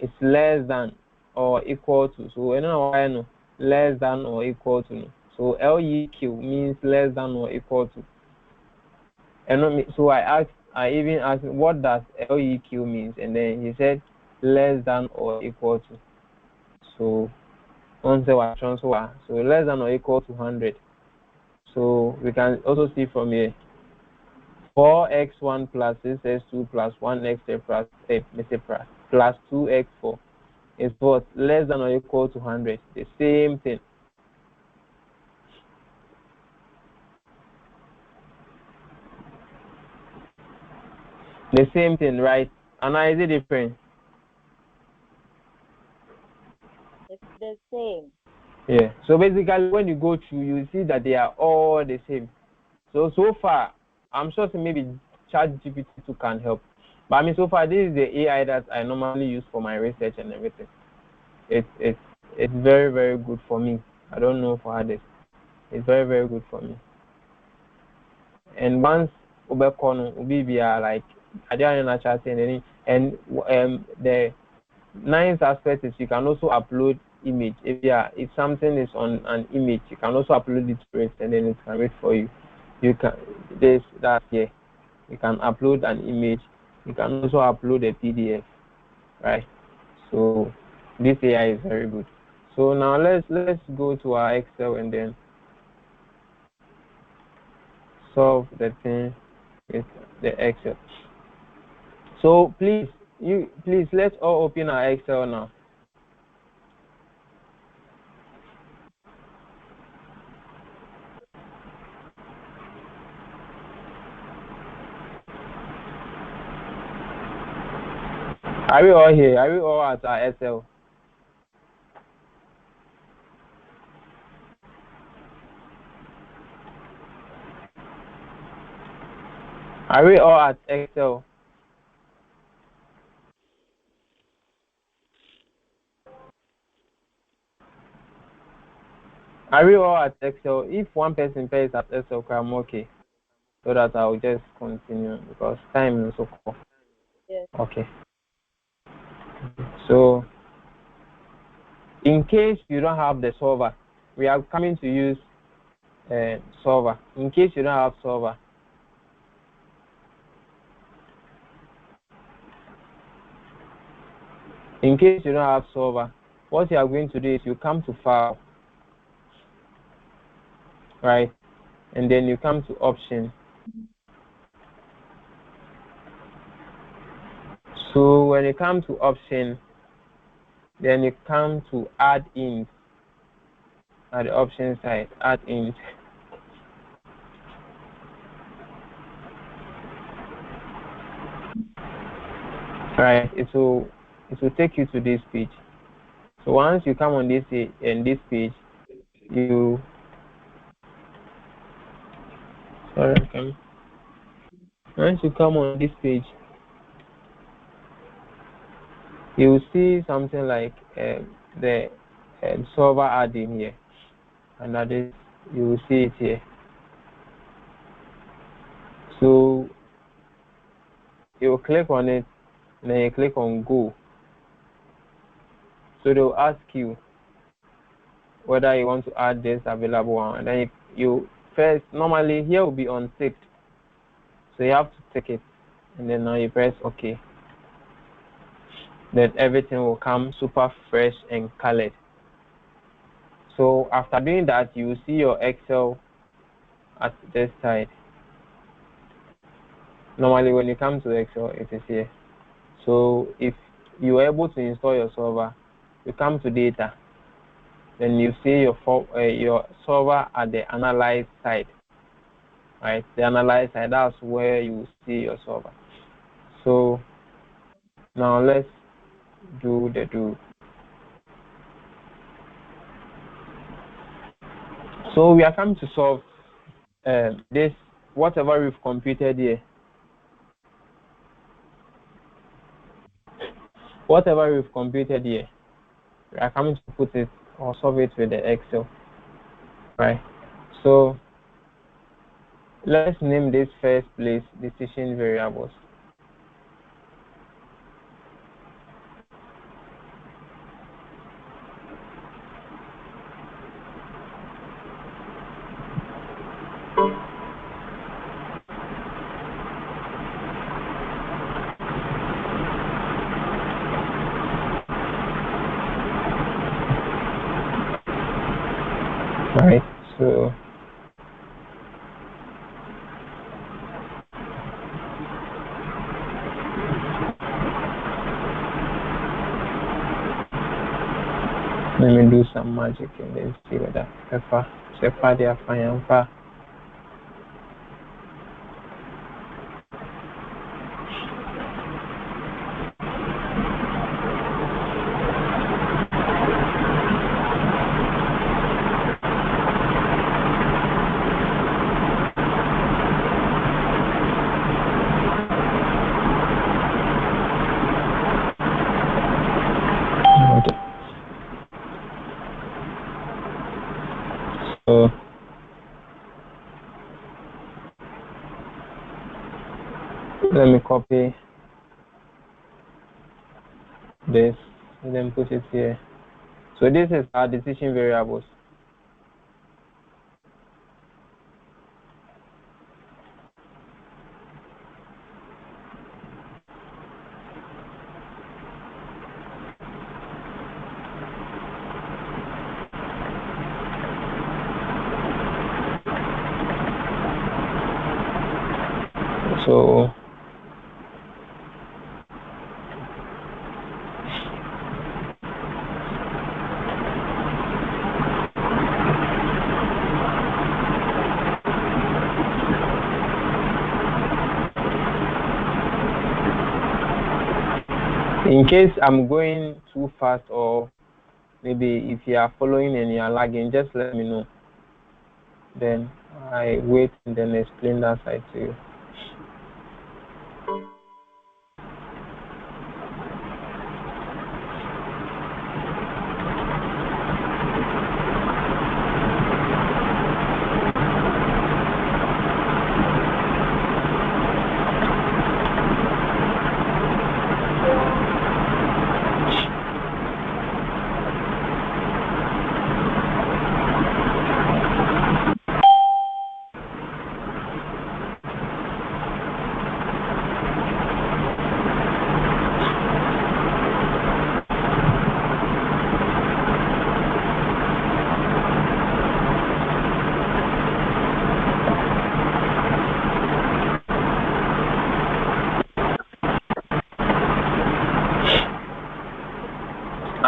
is less than or equal to. So I don't know why no less than or equal to. So LEQ means less than or equal to. And so I even asked what does LEQ means, and then he said less than or equal to. So so less than or equal to 100. So we can also see from here 4x1 plus 6x2 plus 1x3 plus 2x4 is what? Less than or equal to 100. The same thing. The same thing, right? And now is it different? It's the same. Yeah. So basically, when you go through, you see that they are all the same. So far, I'm sure maybe ChatGPT too can help. But I mean, so far, this is the AI that I normally use for my research and everything. It's very, very good for me. I don't know for others. It's very, very good for me. And once we are like I don't know, and the ninth aspect is you can also upload image. If something is on an image, you can also upload it to it, and then it can read for you. You can you can upload an image. You can also upload a PDF, right? So this AI is very good. So now let's go to our Excel and then solve the thing with the Excel. So please let's all open our Excel now. Are we all here? Are we all at our Excel? Are we all at Excel? Are we all at Excel? If one person pays at Excel, I'm okay. So that I'll just continue because time is so cool. Yes. Okay. So in case you don't have the solver, we are coming to use solver. In case you don't have solver, what you are going to do is you come to file, right? And then you come to option. So when you come to option, then you come to add int at the option side, add int. Right, it will take you to this page. So once you come on this page, you once you come on this page, you will see something like the solver add-in here, and that is you will see it here. So you click on it, and then you click on go. So they'll ask you whether you want to add this available one, and then you first, normally here will be unticked, so you have to tick it, and then now you press OK. Then everything will come super fresh and colored. So after doing that, you will see your Excel at this side. Normally when you come to Excel, it is here. So if you are able to install your solver, you come to data, then you see your solver at the analyze side, right? The analyze side, that's where you see your solver. So now let's do the do. So we are coming to solve this, whatever we've computed here. Whatever we've computed here, we are coming to put it or solve it with the Excel, right? So let's name this first place decision variables. Right, so let me do some magic and then see whether pepper they are fine. So let me copy this and then put it here. So this is our decision variables. So in case I'm going too fast, or maybe if you are following and you are lagging, just let me know. Then I wait and then explain that side to you.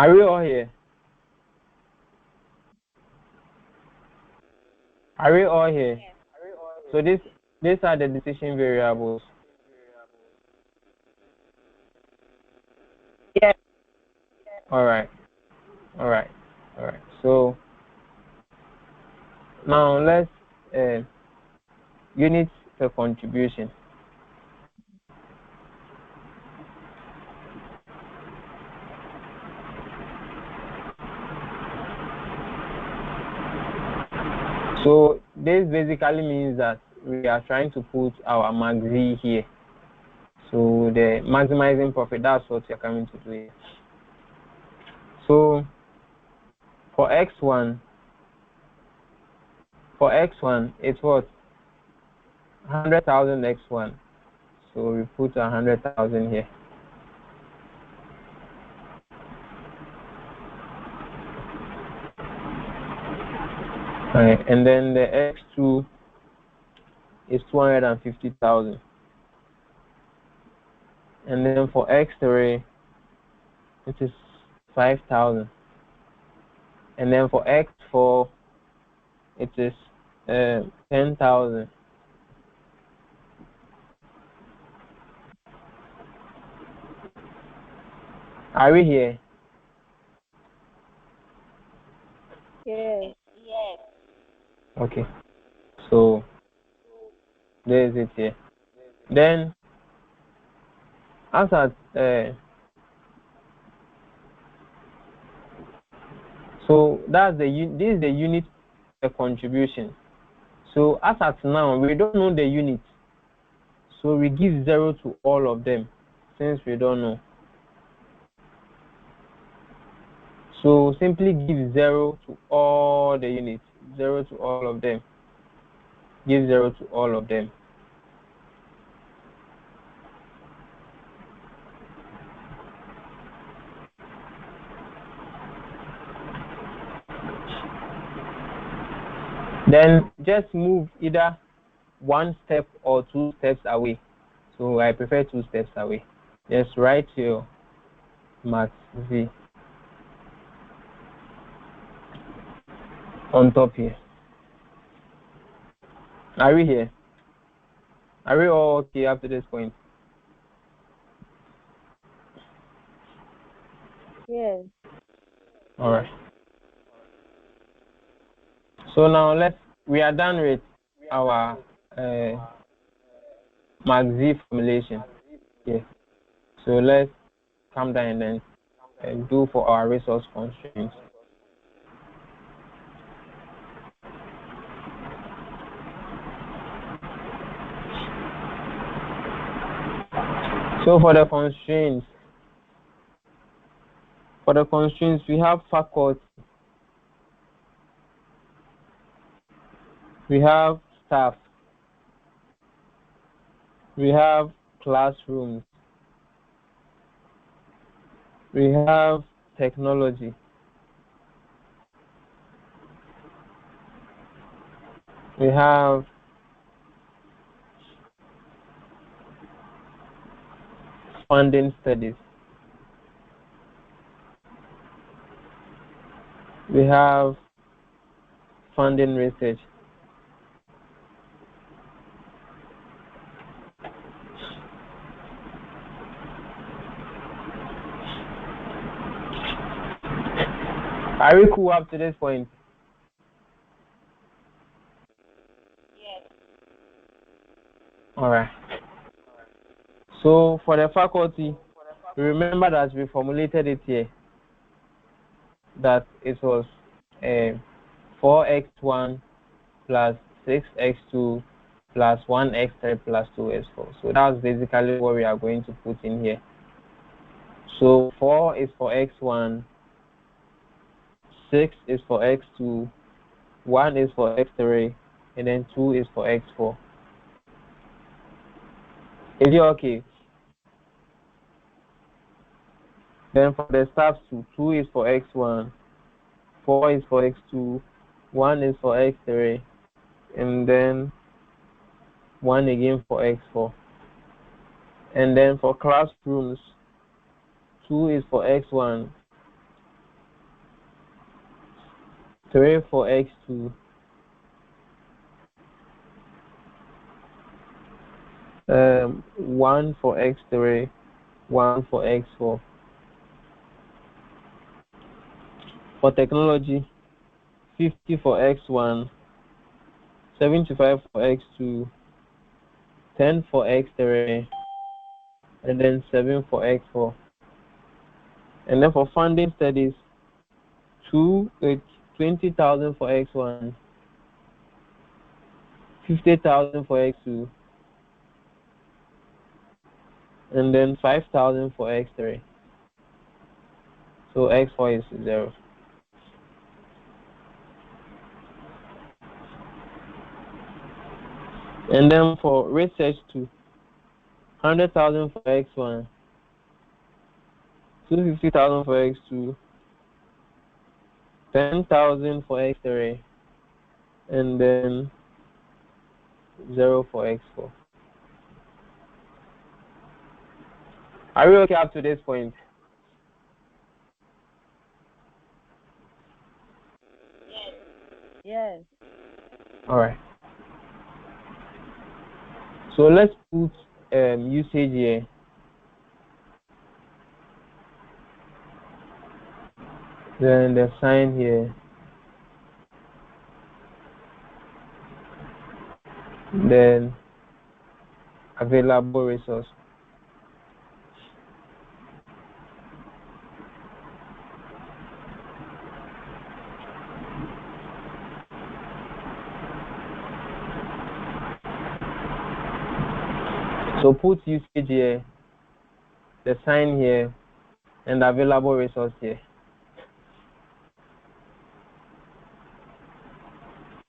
Are we all here? Are we all here? So these are the decision variables. Yes. All right. So now let's units per contribution. So this basically means that we are trying to put our max Z here. So the maximizing profit, that's what you're coming to do here. So for X1, it's what? 100,000 X1. So we put 100,000 here. Right, and then the X2 is 250,000. And then for X3, it is 5,000. And then for X4, it is 10,000. Are we here? Yes. Okay. So there is it here. Then as at so that's this is the unit per contribution. So as at now we don't know the unit, so we give 0 to all of them since we don't know. So simply give 0 to all the units, 0 to all of them. Give 0 to all of them. Then just move either 1 step or 2 steps away. So I prefer 2 steps away. Just write your max Z on top here. Are we here? Are we all okay up to this point? Yes. All right. So now we are done with our max Z formulation. Yeah. So let's come down and then do for our resource constraints. So for the constraints, we have faculty, we have staff, we have classrooms, we have technology, we have funding studies, we have funding research, are we cool up to this point? Yes. All right. So for the faculty, remember that we formulated it here, that it was 4x1 plus 6x2 plus 1x3 plus 2x4. So that's basically what we are going to put in here. So 4 is for x1, 6 is for x2, 1 is for x3, and then 2 is for x4. Is it okay? Then for the staff, 2 is for x1, 4 is for x2, 1 is for x3, and then 1 again for x4. And then for classrooms, 2 is for x1, 3 for x2, 1 for x3, 1 for x4. For technology, 50 for x1, 75 for x2, 10 for x3, and then 7 for x4. And then for funding studies, 20,000 for x1, 50,000 for x2, and then 5,000 for x3. So x4 is 0. And then for research too, 100,000 for x1, 250,000 for x2, 10,000 for x3, and then 0 for x4. Are we okay up to this point? Yes. All right. So let's put usage here. Then the sign here. Then available resource. So put usage here, the sign here, and the available resource here.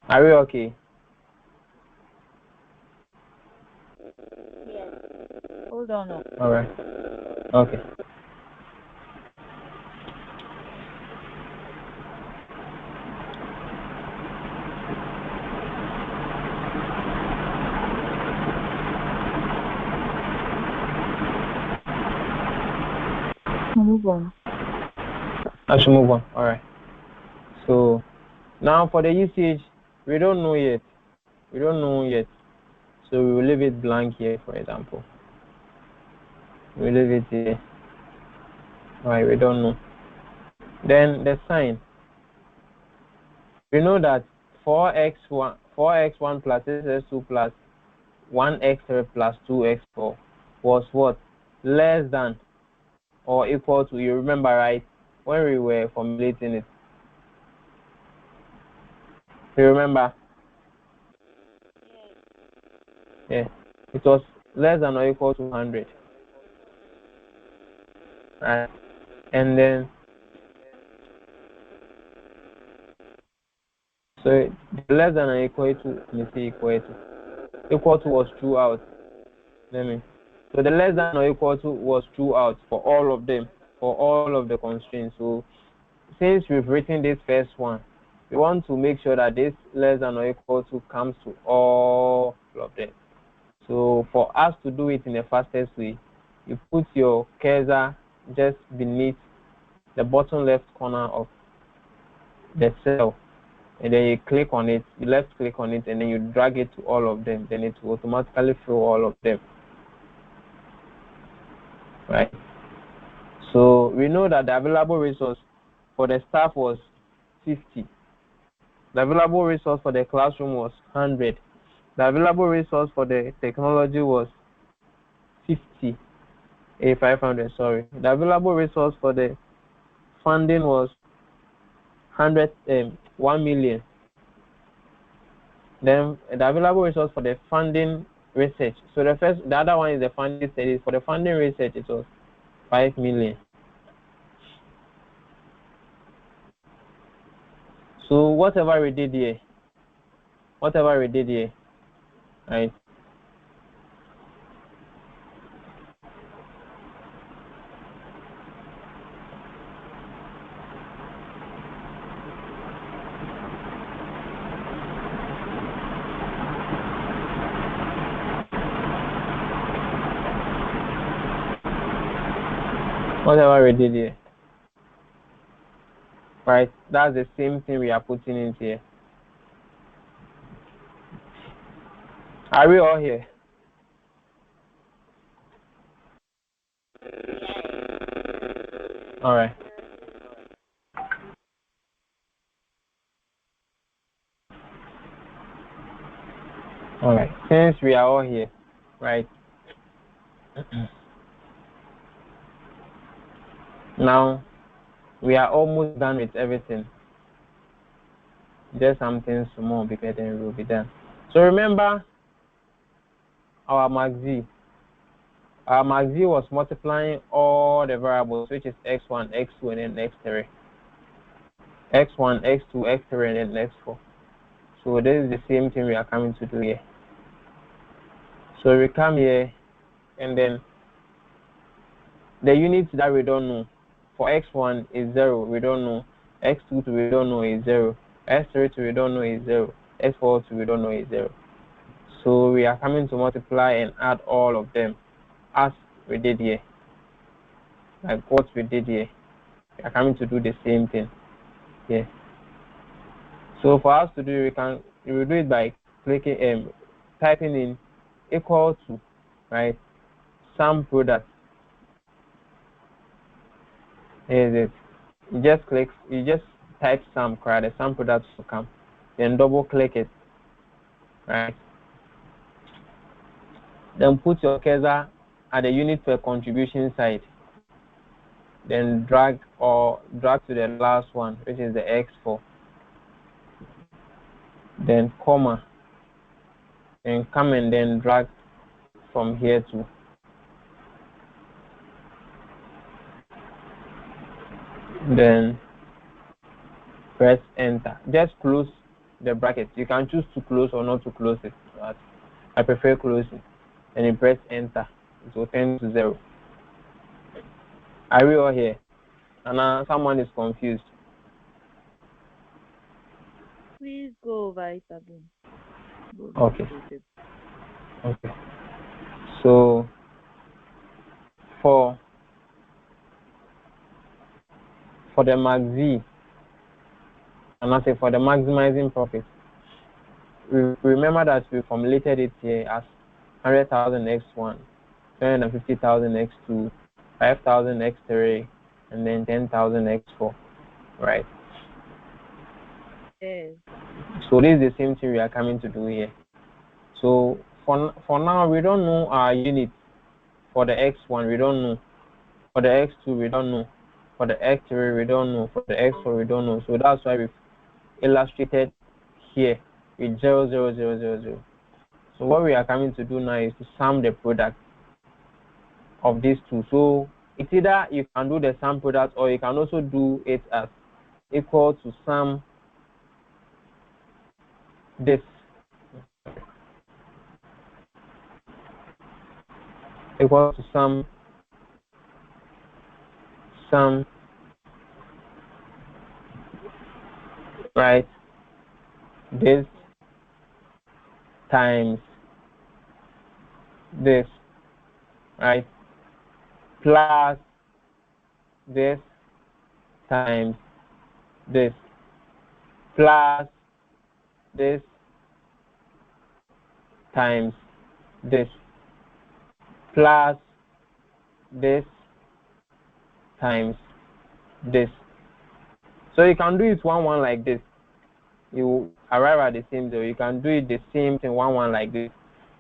Are we okay? Yes. Hold on. All right. Okay. Move on. I should move on. All right. So now for the usage, we don't know yet. We don't know yet. So we will leave it blank here, for example. We leave it here. All right. We don't know. Then the sign. We know that 4x1 plus x2 plus 1x3 plus 2x4 was what? Less than or equal to, you remember, right? When we were formulating it. You remember? Yeah. It was less than or equal to 100. Right? And then, so the less than or equal to, let me see, equal to was throughout. So the less than or equal to was throughout for all of them, for all of the constraints. So since we've written this first one, we want to make sure that this less than or equal to comes to all of them. So for us to do it in the fastest way, you put your cursor just beneath the bottom left corner of the cell, and then you click on it, you left click on it, and then you drag it to all of them. Then it will automatically fill all of them. Right? So we know that the available resource for the staff was 50. The available resource for the classroom was 100. The available resource for the technology was 500, sorry. The available resource for the funding was 1 million. Then the available resource for the funding research. So the other one is the funding studies. For the funding research, it was 5 million. So whatever we did here, right? Whatever we did here. right? That's the same thing we are putting in here. Are we all here? All right. All right. Since we are all here, right? Now we are almost done with everything. Just something small because then we'll be done. So remember our max z. Our max z was multiplying all the variables, which is x1, x2, and then x3. x1, x2, x3, and then x4. So this is the same thing we are coming to do here. So we come here, and then the units that we don't know. For x1 is 0, we don't know. x2 we don't know is 0. x3 we don't know is 0. x4 we don't know is 0. So we are coming to multiply and add all of them as we did here. Like what we did here. We are coming to do the same thing here. So for us to do, we will do it by clicking typing in equal to, right, sum product. Here is it. You just type sum, right? The sum product will come. Then double click it, right? Then put your cursor at the unit per contribution side. Then drag to the last one, which is the x4. Then comma. And come and then drag from here to. Then press enter. Just close the bracket. You can choose to close or not to close it, but I prefer closing. And you press enter. It will turn to 0. Are we all here? And someone is confused. Please go over it again. Okay. Okay. So for the max z, and I say for the maximizing profit, remember that we formulated it here as 100,000 x1, 250,000 x2, 5,000 x3, and then 10,000 x4, right? Yes. So this is the same thing we are coming to do here. So for now, we don't know our unit. For the x1, we don't know. For the x2, we don't know. For the x3, we don't know. For the x4, we don't know. So that's why we've illustrated here with 0, 0, 0, 0, 0. So what we are coming to do now is to sum the product of these two. So it's either you can do the sum product, or you can also do it as equal to sum this. Equal to sum right, this times this, right, plus this times this, plus this times this, plus this times this. So you can do it 1, 1 like this. You arrive at the same zero. You can do it the same thing 1, 1 like this.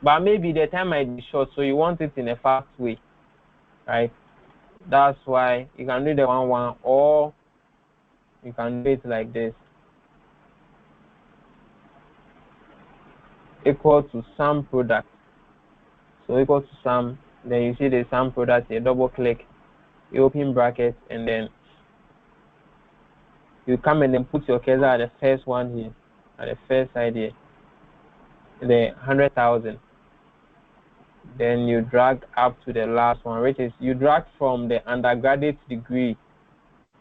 But maybe the time might be short, so you want it in a fast way, right? That's why you can do the 1, 1, or you can do it like this. Equal to sum product. So equal to sum, then you see the sum product, you double click, you open brackets, and then you come and then put your cursor at the first one here, at the first side here, the 100,000. Then you drag up to the last one, which is you drag from the undergraduate degree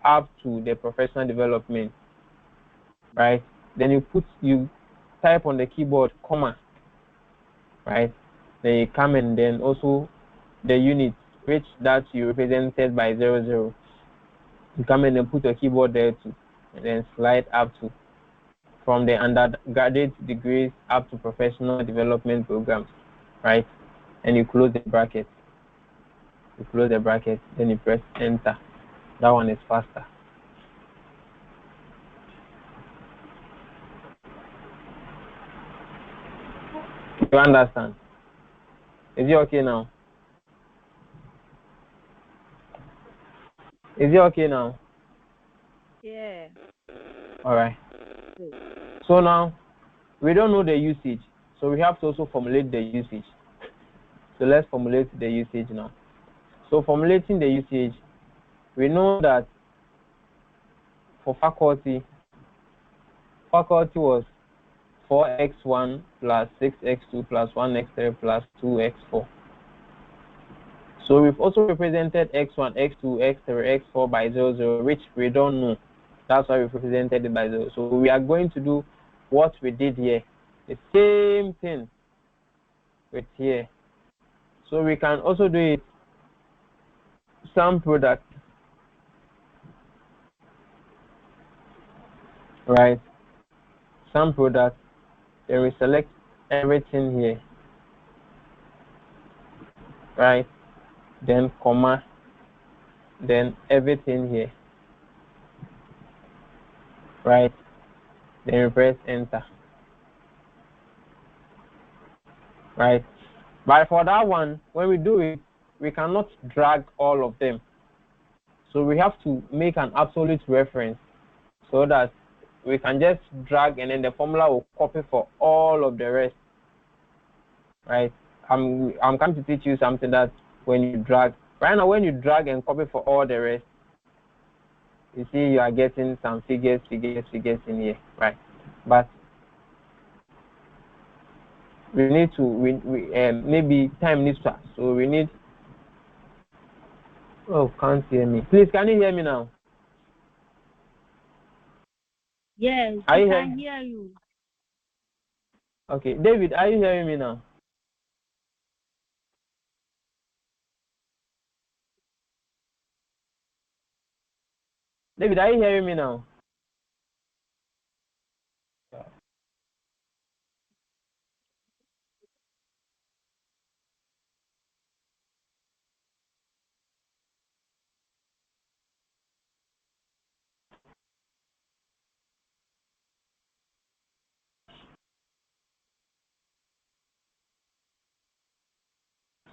up to the professional development, right? Then you type on the keyboard comma, right? Then you come and then also the unit which that you represented by 00. You come and then put your keyboard there too. and then slide up to from the undergraduate degrees up to professional development programs, right? And you close the bracket. You close the bracket, then you press enter. That one is faster. You understand? Is it okay now? Is it okay now? Yeah. All right. So now we don't know the usage, so we have to also formulate the usage. So let's formulate the usage now. So formulating the usage, we know that for faculty was 4x1 plus 6x2 plus 1x3 plus 2x4. So we've also represented x1, x2, x3, x4 by 0, 0, which we don't know. That's why we've represented it by 0. So we are going to do what we did here. The same thing with here. So we can also do it sum product. Right? Sum product. Then we select everything here. Right? Then comma. Then everything here. Right? Then we press enter. Right? But for that one, when we do it, we cannot drag all of them. So we have to make an absolute reference so that we can just drag and then the formula will copy for all of the rest. Right? I'm coming to teach you something that when you drag, right now when you drag and copy for all the rest, you see you are getting some figures in here, right? But we need to, maybe time needs to, so we need, oh, can't hear me. Please, can you hear me now? Yes, I can hear you. Okay, David, are you hearing me now? David, are you hearing me now?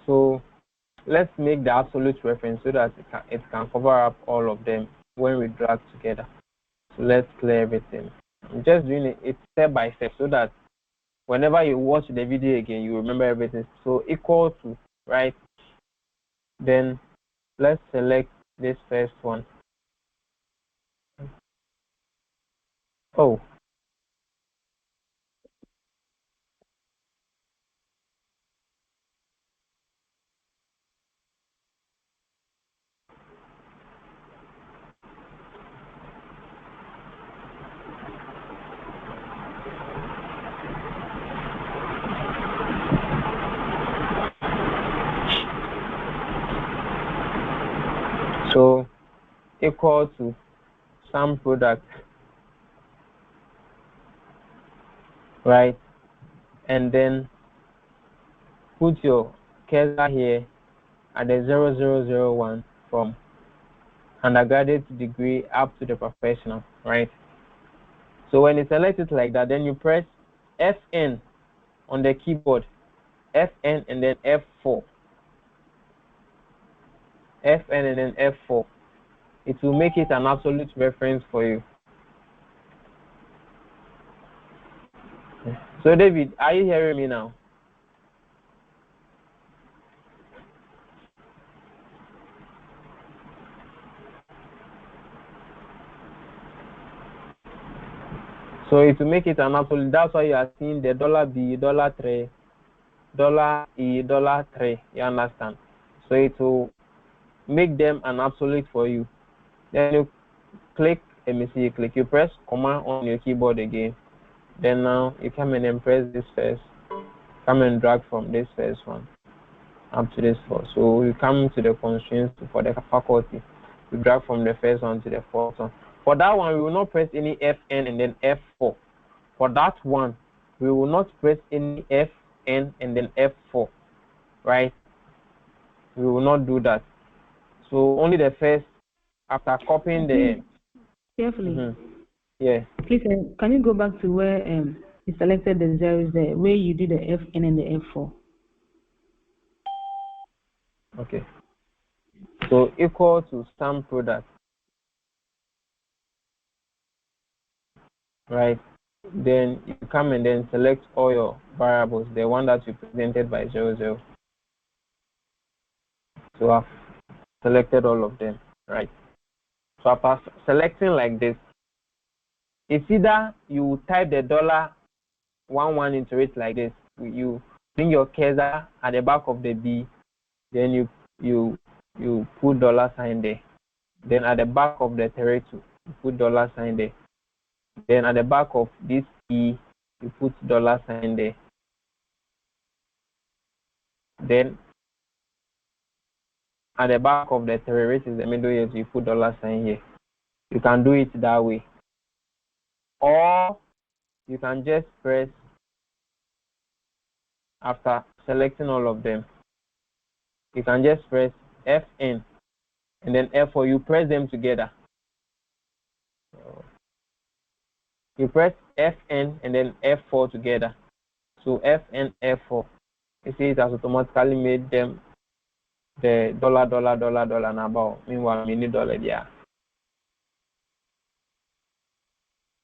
So let's make the absolute reference so that it can cover up all of them when we drag together. So let's clear everything. I'm just doing it step by step so that whenever you watch the video again, you remember everything. So equal to, right? Then let's select this first one. Oh. So equal to sum product, right? And then put your cursor here at the 0001 from undergraduate degree up to the professional, right? So when you select it like that, then you press FN on the keyboard, FN and then F4. FN and then F4. It will make it an absolute reference for you. So David, are you hearing me now? So it will make it an absolute. That's why you are seeing the $B, $3, $E, $3. You understand? So it will make them an absolute for you. Then you click, you press comma on your keyboard again. Then now you come in and press this first. Come and drag from this first one up to this fourth. So you come to the constraints for the faculty. You drag from the first one to the fourth one. For that one, we will not press any Fn and then F4. For that one, we will not press any Fn and then F4, right? We will not do that. So only the first, after copying the... Carefully. Yeah. Please, can you go back to where you selected the zeros there, where you did the Fn and the F4? Okay. So equal to sum product, right? Then you come and then select all your variables, the one that you presented by 00. So I've selected all of them, right? So after selecting like this, it's either you type the $11 into it like this. You bring your cursor at the back of the B, then you put $sign there. Then at the back of the 32, you put $sign there. Then at the back of this E, you put $sign there. Then at the back of the 3, which is the middle here, you put $sign here. You can do it that way. Or you can just press, after selecting all of them, you can just press Fn and then F4. You press them together. You press Fn and then F4 together. So Fn, F4. You see it has automatically made them the $, and about. Meanwhile, we need dollar there.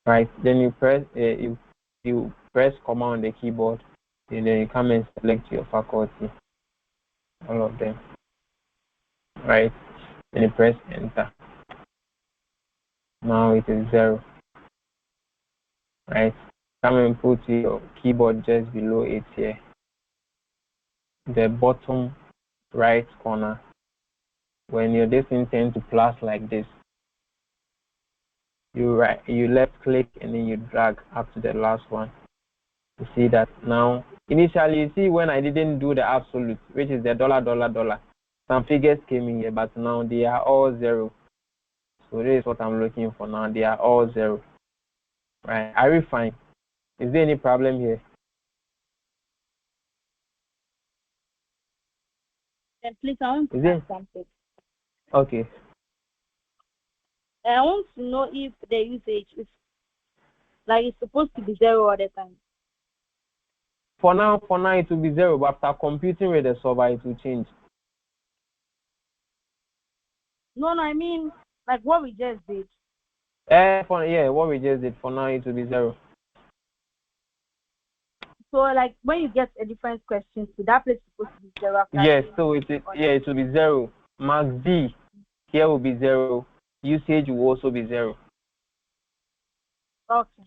Right. Then you press you press command on the keyboard, and then you come and select your faculty, all of them. Right. Then you press enter. Now it is 0. Right. Come and put your keyboard just below it here. The bottom right corner. When your distance tends to plus like this, you left click and then you drag up to the last one. You see that now. Initially, you see when I didn't do the absolute, which is the $, some figures came in here, but now they are all 0. So this is what I'm looking for now. They are all 0. Right? Are we fine? Is there any problem here? Please, I want to ask something. Okay. I want to know if the usage is like it's supposed to be 0 all the time. For now it will be 0, but after computing with the solver, it will change. No, I mean like what we just did. What we just did. For now, it will be 0. So like when you get a different question, so that place is supposed to be 0. Yes, so it will be 0. Max D here will be 0. Usage will also be 0. Okay.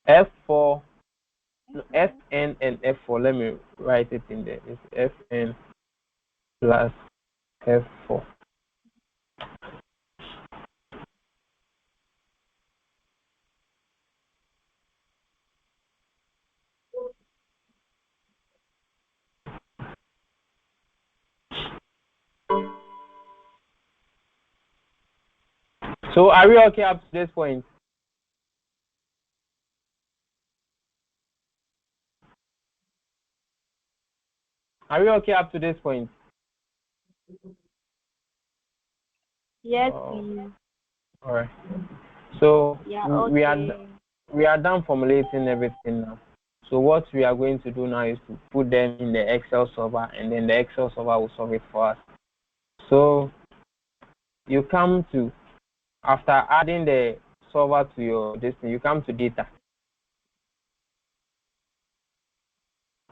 F4, no, Fn and F4. Let me write it in there. It's Fn plus F4. So are we okay up to this point? Are we okay up to this point? Yes, please. All right. So Yeah, okay. we are done formulating everything now. So what we are going to do now is to put them in the Excel server, and then the Excel server will solve it for us. So you come to, after adding the solver to your distance, you come to data.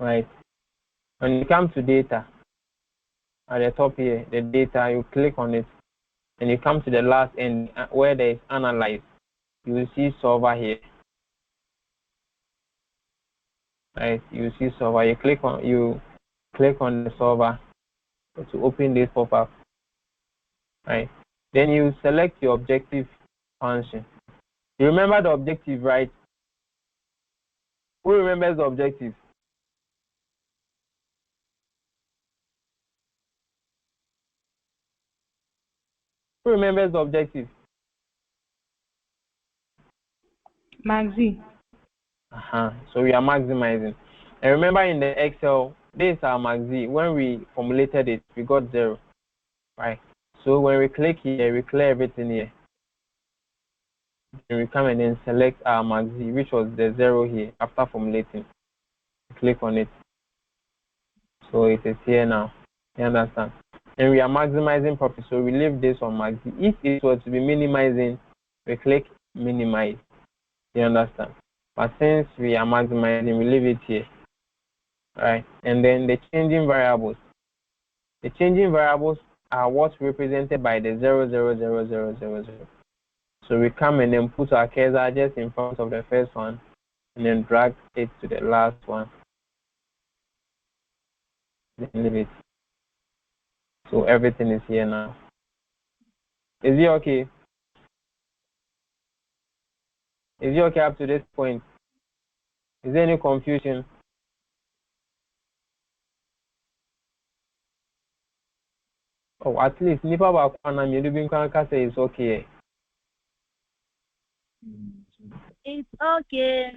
Right. When you come to data, at the top here, the data, you click on it, and you come to the last end where there is analyze. You will see solver here. Right. You see solver. You click on the solver to open this pop-up. Right. Then you select your objective function. You remember the objective, right? Who remembers the objective? Who remembers the objective? Maxi. So we are maximizing. And remember in the Excel, this is our maxi. When we formulated it, we got 0. Right? So when we click here, we clear everything here. And we come and then select our maxi, which was the 0 here after formulating. Click on it. So it is here now. You understand? And we are maximizing profit. So we leave this on maxi. If it was to be minimizing, we click minimize. You understand? But since we are maximizing, we leave it here. Right? And then the changing variables. The changing variables are what's represented by the 0, 0, 0, 0, 0, 0. So we come and then put our cursor just in front of the first one and then drag it to the last one. Then leave it. So everything is here now. Is it okay? Is it okay up to this point? Is there any confusion? Oh, at least nipa ba kwana mi do bin kan say it's okay. It's okay.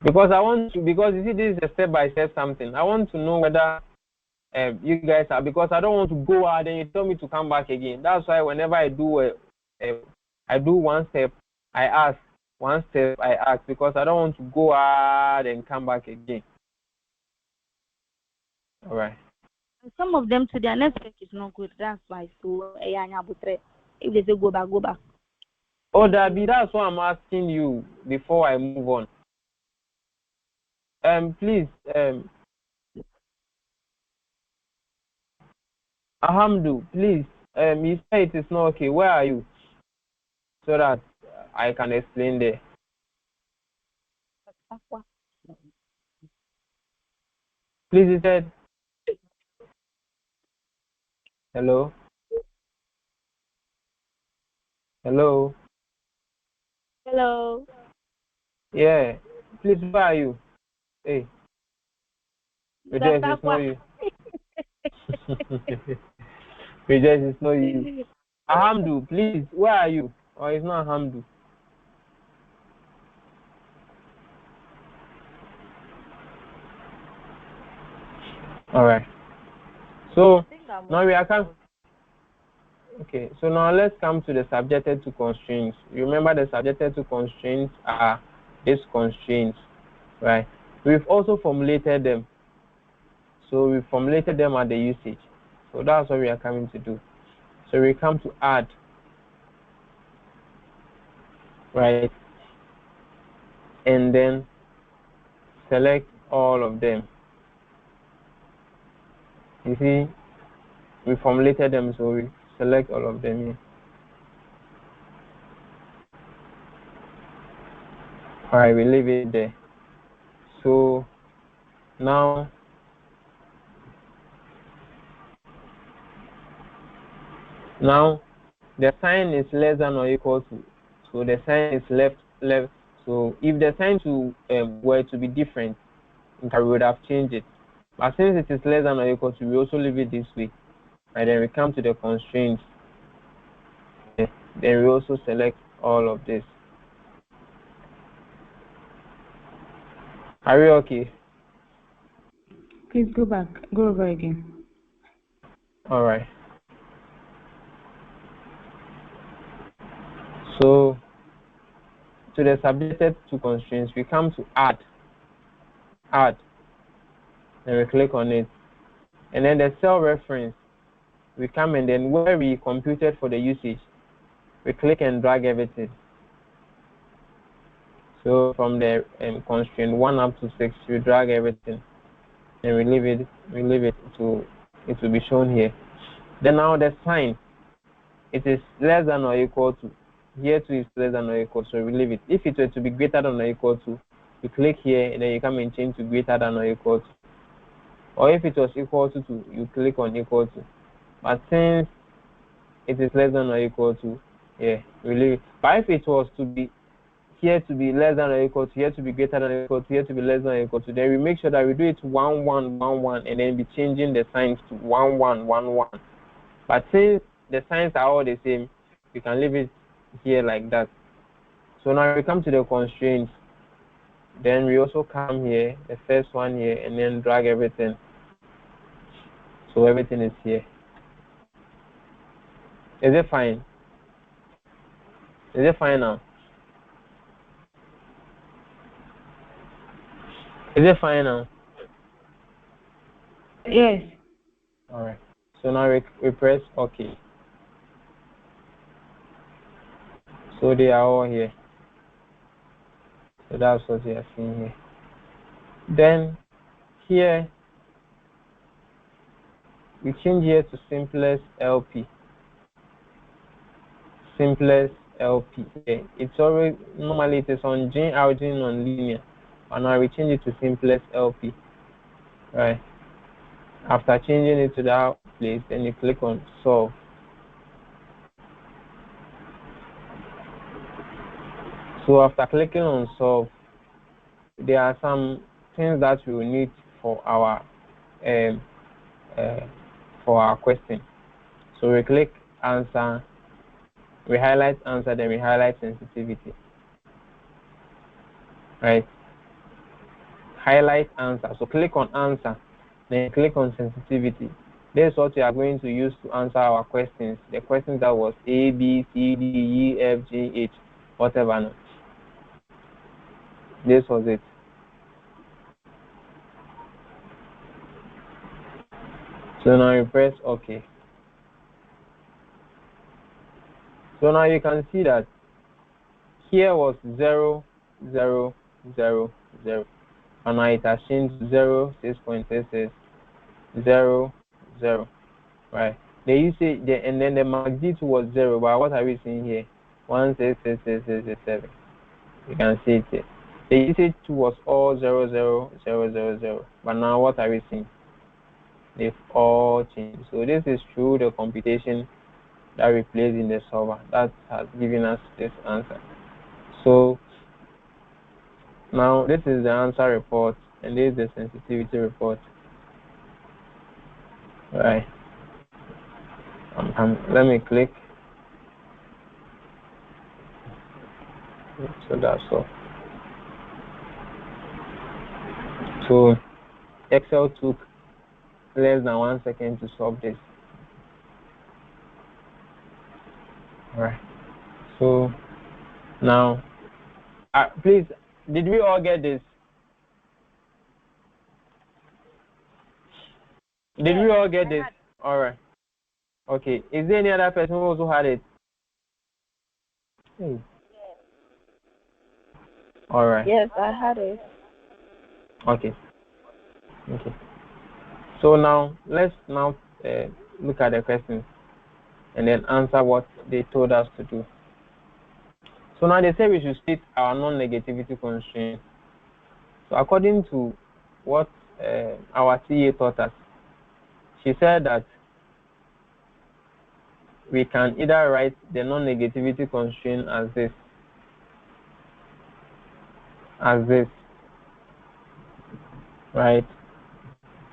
Because you see this is a step by step something. I want to know whether you guys are, because I don't want to go out and you tell me to come back again. That's why whenever I do I do one step, I ask. One step, I ask, because I don't want to go out and come back again. All right. Some of them, to their network is not good. That's why. So, if they say go back, go back. Oh, that's why I'm asking you before I move on. Please, Ahamdu, please, you say it is not okay. Where are you? So that I can explain there. Please, he said. Hello? Hello? Hello. Yeah. Please, where are you? Hey. Rejoice, it's not you. Rejoice, it's not you. Ahamdu, please, where are you? Or it's not Ahamdu. All right. So now we are coming. Okay, so now let's come to the subjected to constraints. You remember the subjected to constraints are these constraints, right? We've also formulated them. So we formulated them at the usage. So that's what we are coming to do. So we come to add, right? And then select all of them. You see, we formulated them, so we select all of them here. All right, we leave it there. So now the sign is less than or equal to. So the sign is left. So if the sign to were to be different, we would have changed it. But since it is less than or equal to, we also leave it this way. And then we come to the constraints. Then we also select all of this. Are we okay? Please go back. Go over again. All right. So to the subjected to constraints, we come to add. And we click on it. And then the cell reference, we come and then where we computed for the usage, we click and drag everything. So from the constraint 1 up to 6, we drag everything. And we leave it to, it will be shown here. Then now the sign, it is less than or equal to. Here too is less than or equal, so we leave it. If it were to be greater than or equal to, you click here and then you come and change to greater than or equal to. Or if it was equal to 2, you click on equal to. But since it is less than or equal to, yeah, we leave it. But if it was to be here to be less than or equal to, here to be greater than or equal to, here to be less than or equal to, then we make sure that we do it 1 1 1 1 and then be changing the signs to 1 1 1 1. But since the signs are all the same, we can leave it here like that. So now we come to the constraints. Then we also come here, the first one here, and then drag everything. So everything is here. Is it fine? Is it fine now? Is it fine now? Yes. All right. So now we press OK. So they are all here. So that's what we are seeing here. Then here we change here to simplest LP. Simplest LP. Yeah. It's always normally it is on gene origin on linear, and now we change it to simplest LP. Right. After changing it to that place, then you click on solve. So after clicking on solve, there are some things that we will need for our question. So we click answer, we highlight answer, then we highlight sensitivity. Right. Highlight answer. So click on answer, then click on sensitivity. This is what we are going to use to answer our questions. The questions that was A, B, C, D, E, F, G, H, whatever. No. This was it. So now you press OK. So now you can see that here was 0, 0, 0, 0. And now it has changed to 0, 6.66, 0, 0. Right. The usage, and then the MACD2 was 0, but what are we seeing here? 1666667. You can see it here. The usage 2 was all 0, 0, 0, 0, 0. But now what are we seeing? They've all changed. So this is through the computation that we placed in the solver that has given us this answer. So now this is the answer report, and this is the sensitivity report. Right. Let me click. So that's all. So Excel took less than 1 second to solve this. All right. So now, please, did we all get this? Did we all get this? All right. Okay. Is there any other person who also had it? Hey. All right. Yes, I had it. Okay. Okay. So now let's look at the questions and then answer what they told us to do. So now they say we should state our non-negativity constraint. So according to what our TA taught us, she said that we can either write the non-negativity constraint as this, right?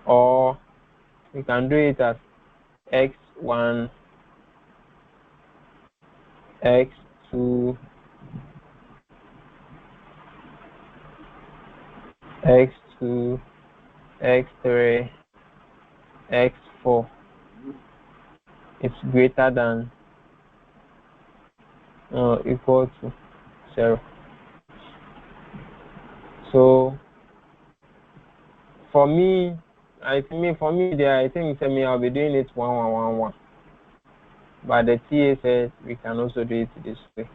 Or we can do it as x1, x2, x2, x3, x4 is greater than or equal to 0. So for me, I think I'll be doing it 1 1 1 1. But the TA says we can also do it this way.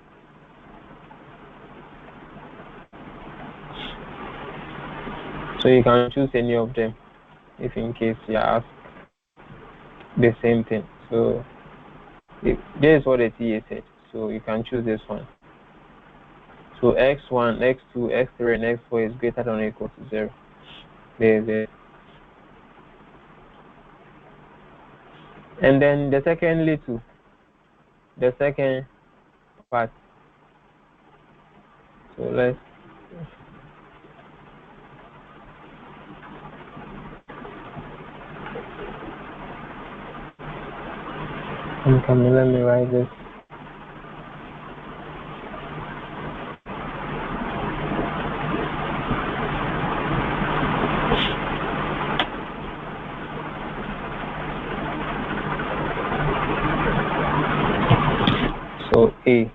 So you can choose any of them if in case you ask the same thing. So this is what the TA said. So you can choose this one. So x1, x2, x3, and x4 is greater than or equal to 0. There. And then the second part. So let's I'm coming, let me write this. So A.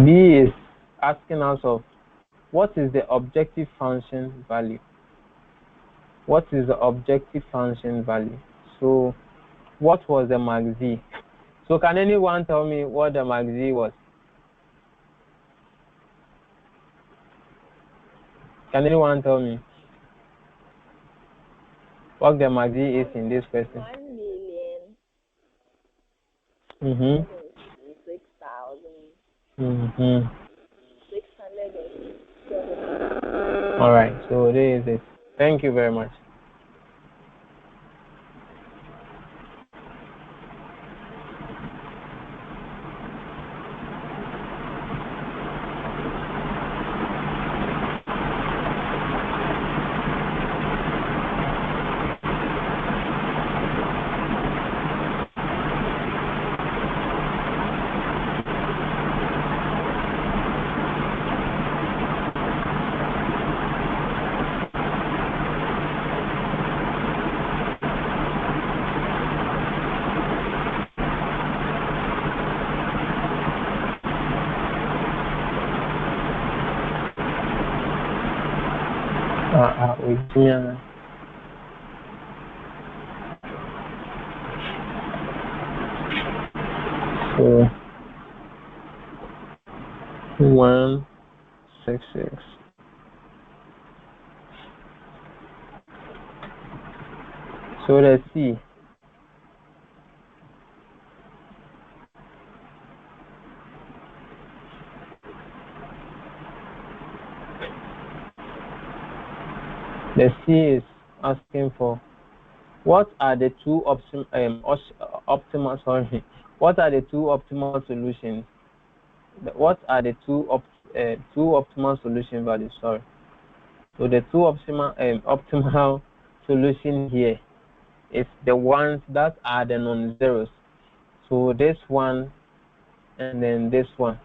B is asking us of what is the objective function value? What is the objective function value? So what was the max Z? So can anyone tell me what the max Z was? Can anyone tell me what the max Z is in this question? 1,006,600. All right, so there is it. Thank you very much. With me. So 166. So let's see. The C is asking for what are the two optimal sorry. What are the two optimal solutions? What are the two optimal solution values? Sorry. So the two optimal solution here is the ones that are the non-zeros. So this one and then this one.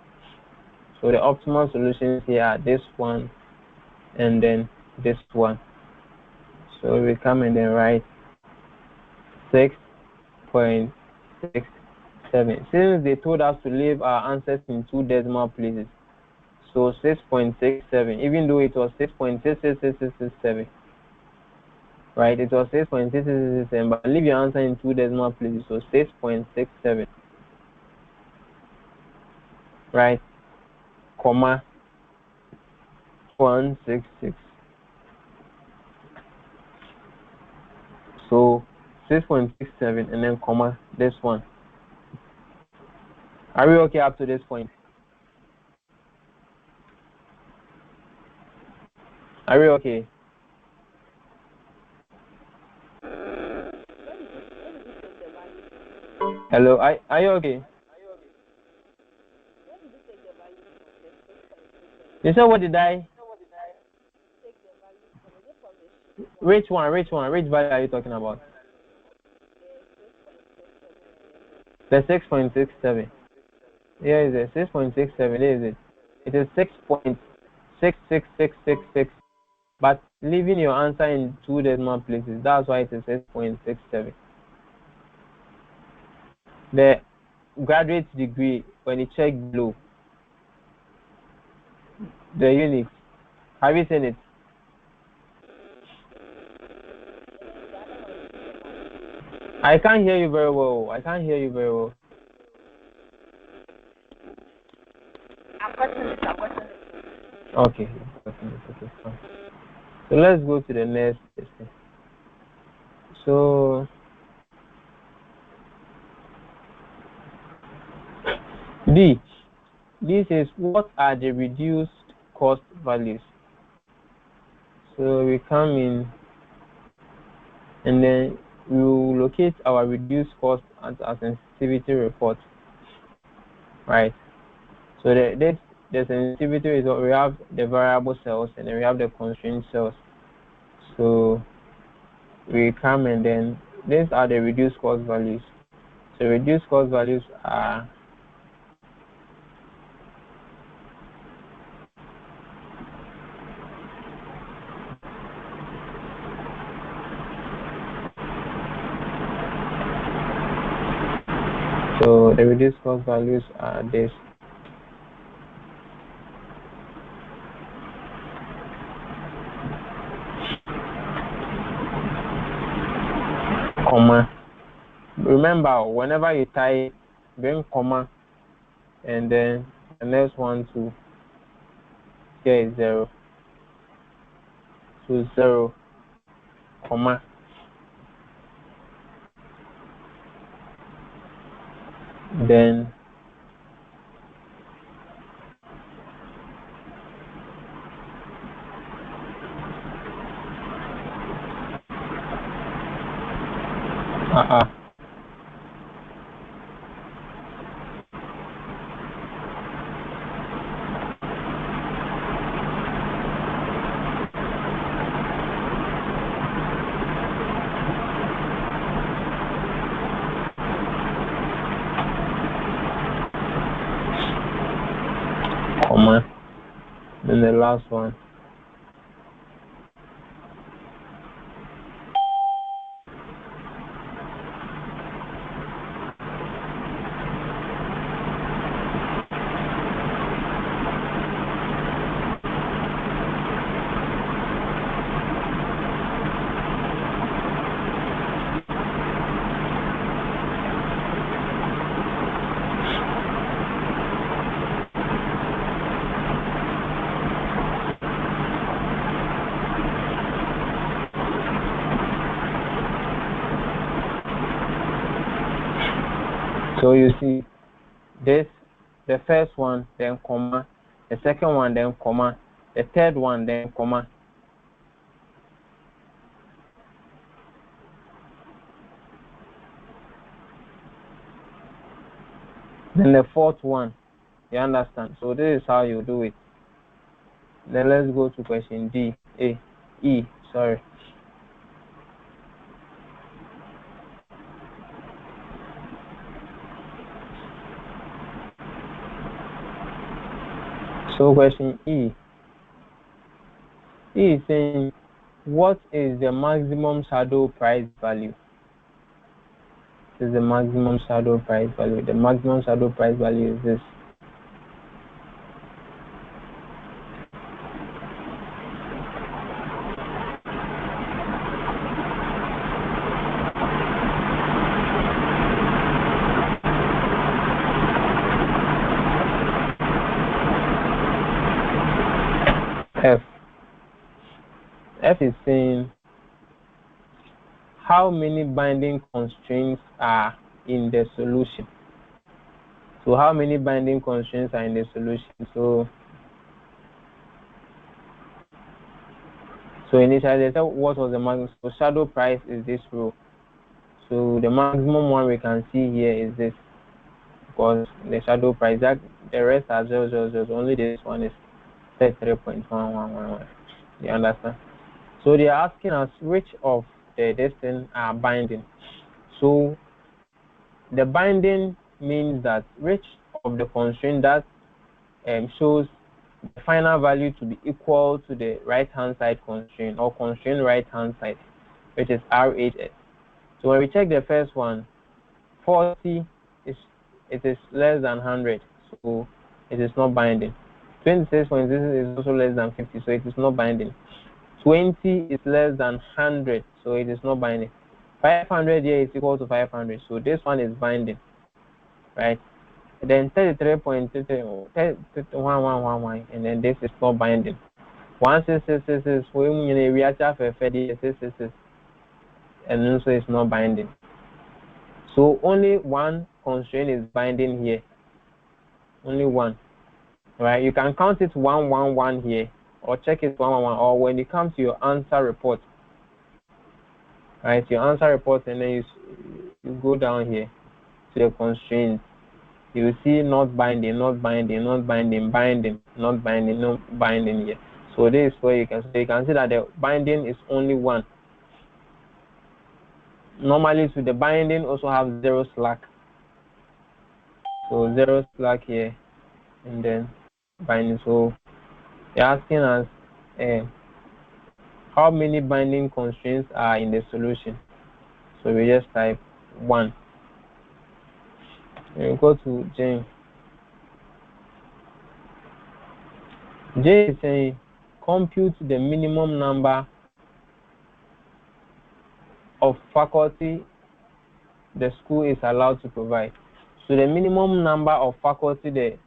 So the optimal solutions here are this one and then this one. So we come and then write 6.67. Since they told us to leave our answers in two decimal places, so 6.67, even though it was 6.66667, right? It was 6.66667, but leave your answer in two decimal places, so 6.67, right? Comma 166. So 6.67 and then comma this one. Are we okay up to this point? Are we okay? Hello, are you okay? You said what did I? Which one? Which value are you talking about? The 6.67. Here is it. 6.67. Here is it. It is 6.66666, but leaving your answer in two decimal places. That's why it is 6.67. The graduate degree, when you check below, the units, have you seen it? I can't hear you very well. I'm watching it. Okay, okay, fine. So let's go to the next question. So D, this is what are the reduced cost values. So we come in and then we will locate our reduced cost as a sensitivity report, right? So the sensitivity is what we have the variable cells and then we have the constraint cells. So we come and then these are the reduced cost values. So reduced cost values are so the reduced cost values are this. Comma. Remember, whenever you type, bring comma, and then the next one to here is 0. So 0, comma. Then comma. Then the last one. So you see this, the first one, then comma, the second one, then comma, the third one, then comma. Then the fourth one, you understand? So this is how you do it. Then let's go to question E, sorry. So question E is saying, what is the maximum shadow price value? This is the maximum shadow price value. The maximum shadow price value is this. F is saying how many binding constraints are in the solution. So how many binding constraints are in the solution? So initially they said what was the maximum. So shadow price is this row. So the maximum one we can see here is this, because the shadow price, that the rest are 0, only this one is 33.1111. You understand? So they are asking us which of the distance are binding. So the binding means that which of the constraint that shows the final value to be equal to the right hand side constraint, or constraint right hand side, which is RHS. So when we check the first one, 40 is less than 100, so it is not binding. 26.6 is also less than 50, so it is not binding. 20 is less than 100, so it is not binding. 500 here is equal to 500, so this one is binding, right? Then 33.111, and then this is not binding. 1666 we actually have 666, and also it's not binding. So only one constraint is binding here, only one. right? You can count it 111 here, or check it 111, or when it comes to your answer report, right? Your answer report, and then you go down here to the constraints. You will see not binding, not binding, not binding, binding, not binding, no binding here. So this is where you can see that the binding is only one. Normally, so the binding also have 0 slack. So 0 slack here, and then binding. So they're asking us how many binding constraints are in the solution. So we just type 1. And we go to J. J is saying compute the minimum number of faculty the school is allowed to provide. So the minimum number of faculty the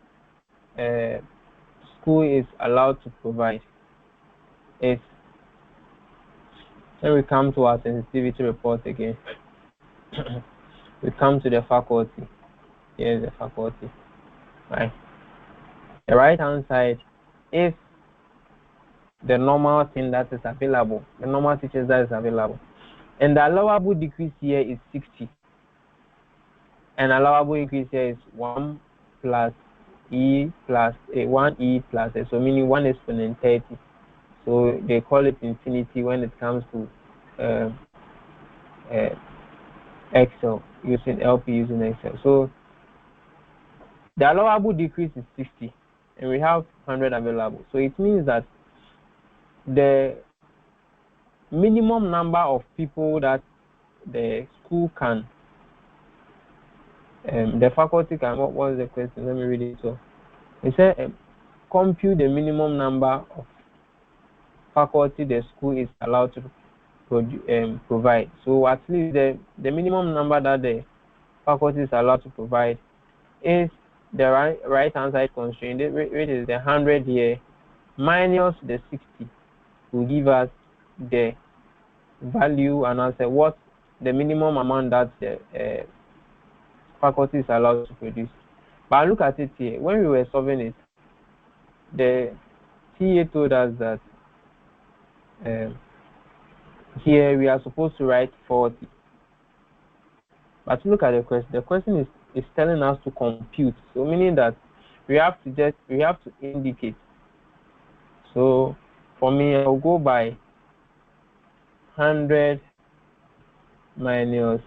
school is allowed to provide is, then we come to our sensitivity report again. We come to the faculty. Here's the faculty. Right. The right hand side is the normal thing that is available, the normal teachers that is available. And the allowable decrease here is 60. And allowable increase here is 1 plus E plus 1E plus A. So meaning 1 exponent 30. So they call it infinity when it comes to Excel, using LP using Excel. So the allowable decrease is 60, and we have 100 available. So it means that the minimum number of people that the school can, the faculty can, what was the question? Let me read it. So it said compute the minimum number of faculty the school is allowed to provide. So at least the minimum number that the faculty is allowed to provide is the right hand side constraint, which is the 100 here minus the 60, will give us the value and answer what the minimum amount that the faculty is allowed to produce. But look at it here. When we were solving it, the TA told us that here we are supposed to write 40. But look at the question. The question is telling us to compute. So meaning that we have to indicate. So for me, I'll go by 100 minus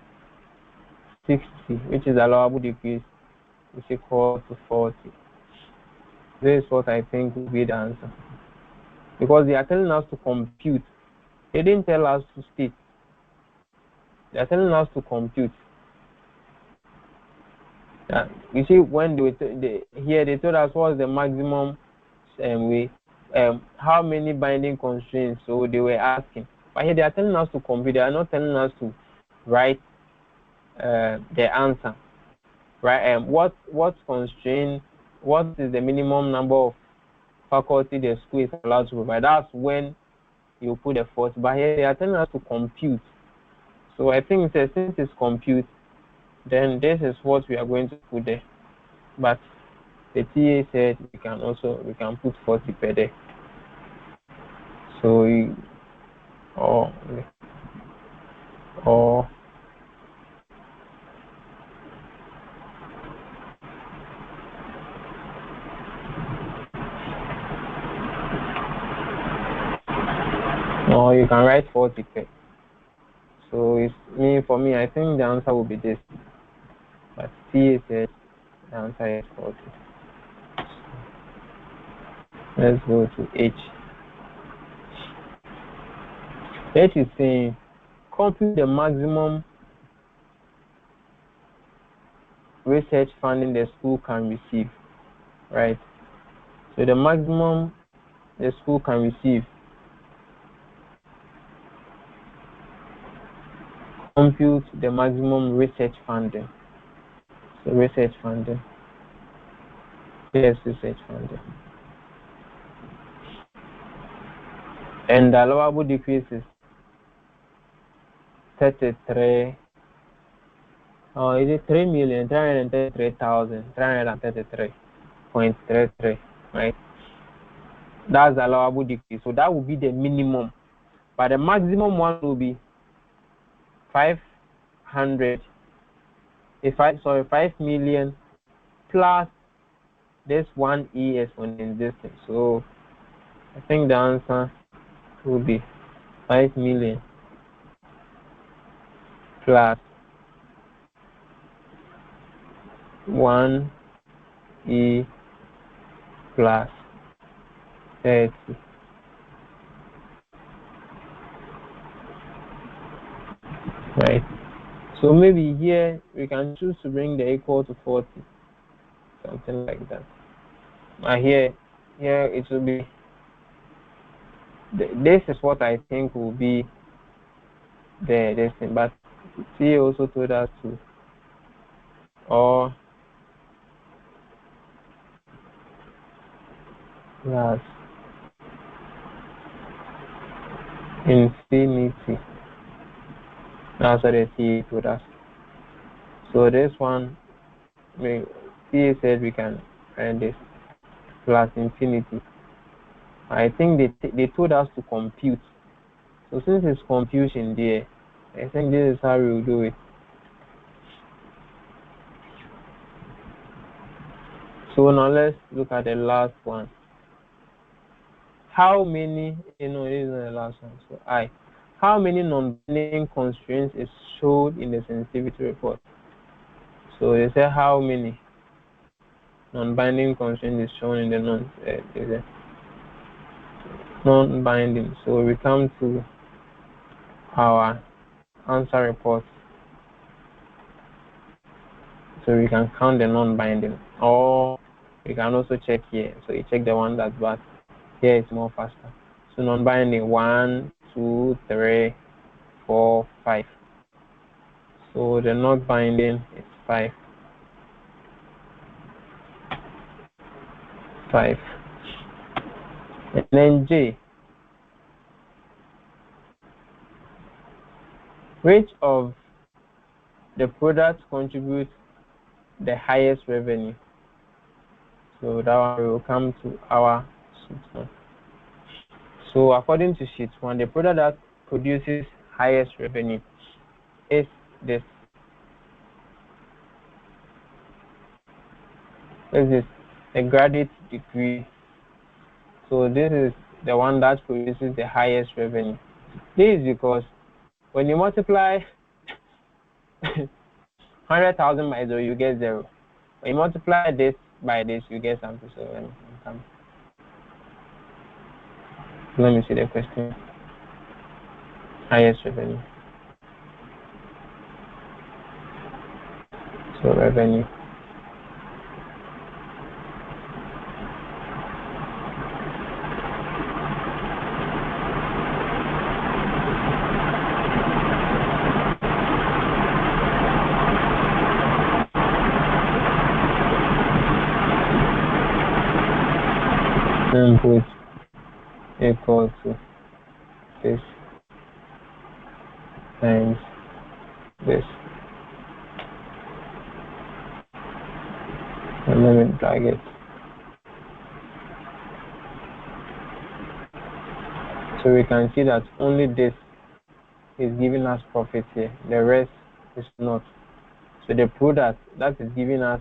60, which is allowable decrease, is equal to 40. This is what I think will be the answer. Because they are telling us to compute. They didn't tell us to state. They are telling us to compute. You see, when they told us what was the maximum how many binding constraints, so they were asking. But here they are telling us to compute. They are not telling us to write the answer. Right? What constraint? What is the minimum number of faculty the school is allowed to provide? That's when you put the 40. But here they are telling us to compute. So I think since it's compute, then this is what we are going to put there. But the TA said we can put 40 per day. So or you can write 40 per. So for me, I think the answer will be this. But TA said the answer is 40. Let's go to H. H is saying compute the maximum research funding the school can receive. Right? So the maximum the school can receive. Compute the maximum research funding. So research funding. Yes, research funding. And the allowable decrease is 33. Is it 3,333,333.33? right? That's allowable decrease. So that will be the minimum. But the maximum one will be 500. 5 million plus this 1E exponent distance. So I think the answer will be 5 million plus 1E plus 30. Right. So maybe here we can choose to bring the equal to 40. Something like that. Here it will be, this is what I think will be this thing, but C also told us to, or plus infinity. That's what the C told us. So this one, C said we can find this plus infinity. I think they told us to compute. So since it's confusion there, I think this is how we will do it. So now let's look at the last one. How many, this is not the last one. So how many non-binding constraints is showed in the sensitivity report? So they say how many non-binding constraints is shown in the non-binding. So we come to our answer report. So we can count the non-binding, or we can also check here. So you check the one that's bad. Here it's more faster. So non-binding 1, 2, 3, 4, 5. So the not binding is 5. 5. And then J. Which of the products contribute the highest revenue? So that one we will come to our sheet 1. So according to sheet 1, the product that produces highest revenue is this. This is a graduate degree. So this is the one that produces the highest revenue. This is because when you multiply 100,000 by 0, you get 0. When you multiply this by this, you get something. So let me see the question. Highest revenue. So revenue. Input equal to this times this. And let me drag it. So we can see that only this is giving us profit here. The rest is not. So the product that is giving us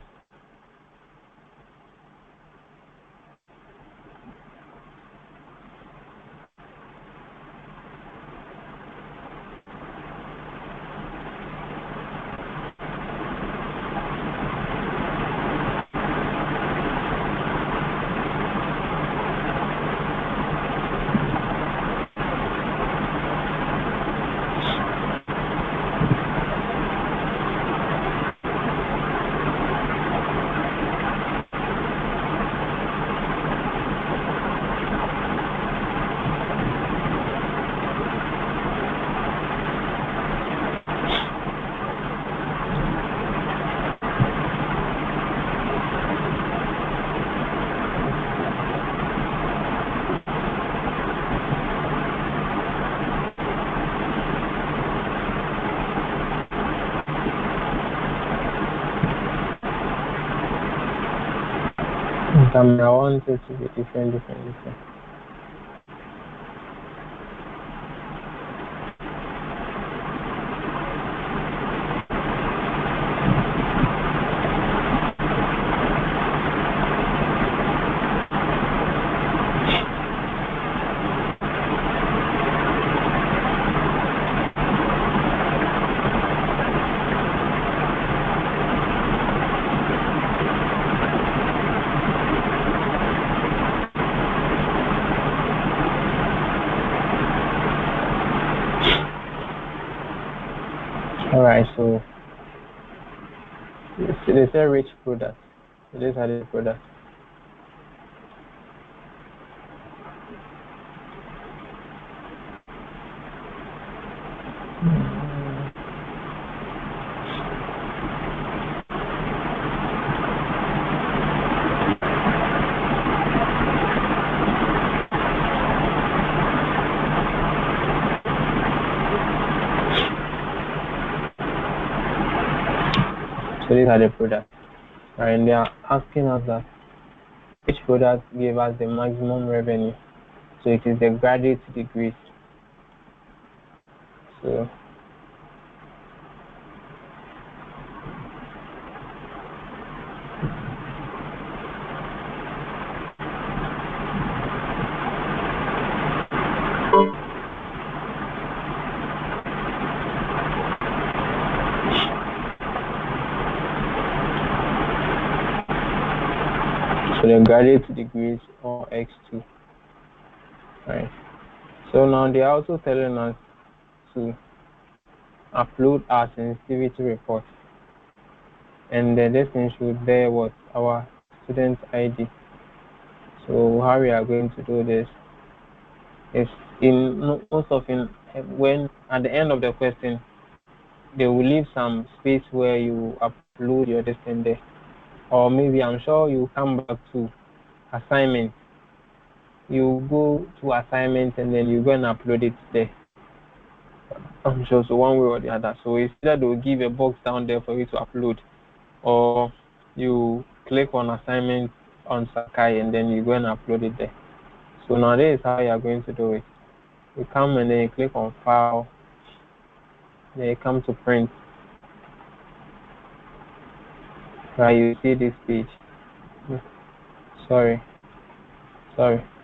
I want it to be different. Alright, so they say rich product. So these are the products. So these are the products. And they are asking us that which product gave us the maximum revenue. So it is the graduate degrees. So the graduate degrees or X2. Right. So now they are also telling us to upload our sensitivity report. And this thing should bear what? Our student ID. So how we are going to do this is when at the end of the question they will leave some space where you upload your destiny there. Or maybe I'm sure you come back to assignment. You go to assignment and then you go and upload it there. I'm sure so one way or the other. So it's either they'll give a box down there for you to upload, or you click on assignment on Sakai and then you go and upload it there. So now this is how you are going to do it. You come and then you click on file, then you come to print. Right, you see this page. Sorry.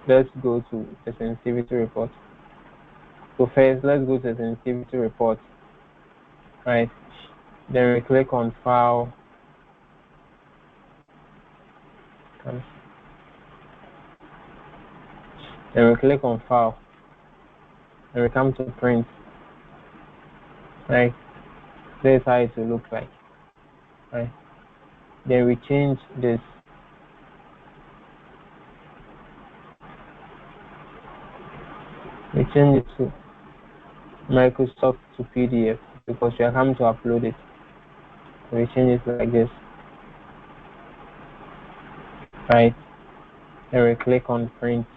Let's go to the sensitivity report. So first, let's go to the sensitivity report. Right. Then we click on file. Then we click on file. Then we come to print. Right. This is how it will look like. Right. Then we change this. We change it to Microsoft to PDF because we are coming to upload it. We change it like this. Right. Then we click on print.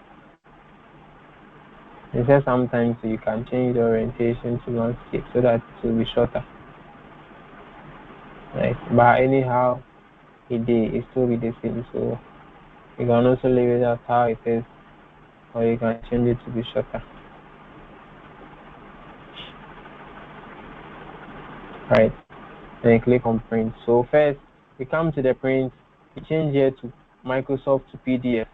It says sometimes you can change the orientation to landscape so that it will be shorter. Right. But anyhow, it still be the same. So you can also leave it as how it is, or you can change it to be shorter. Right. Then you click on print. So first, we come to the print. You change here to Microsoft to PDF.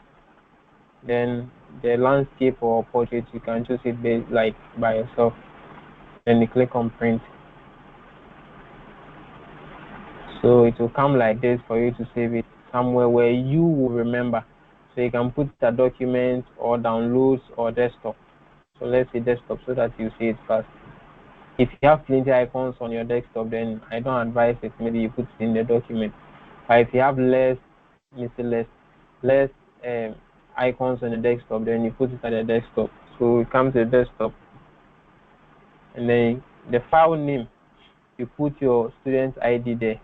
Then the landscape or portrait, you can choose it by yourself. Then you click on print. So it will come like this for you to save it somewhere where you will remember. So you can put a document or downloads or desktop. So let's say desktop so that you see it fast. If you have plenty icons on your desktop, then I don't advise it. Maybe you put it in the document. But if you have less icons on the desktop, then you put it at the desktop. So it comes to the desktop, and then the file name, you put your student ID there.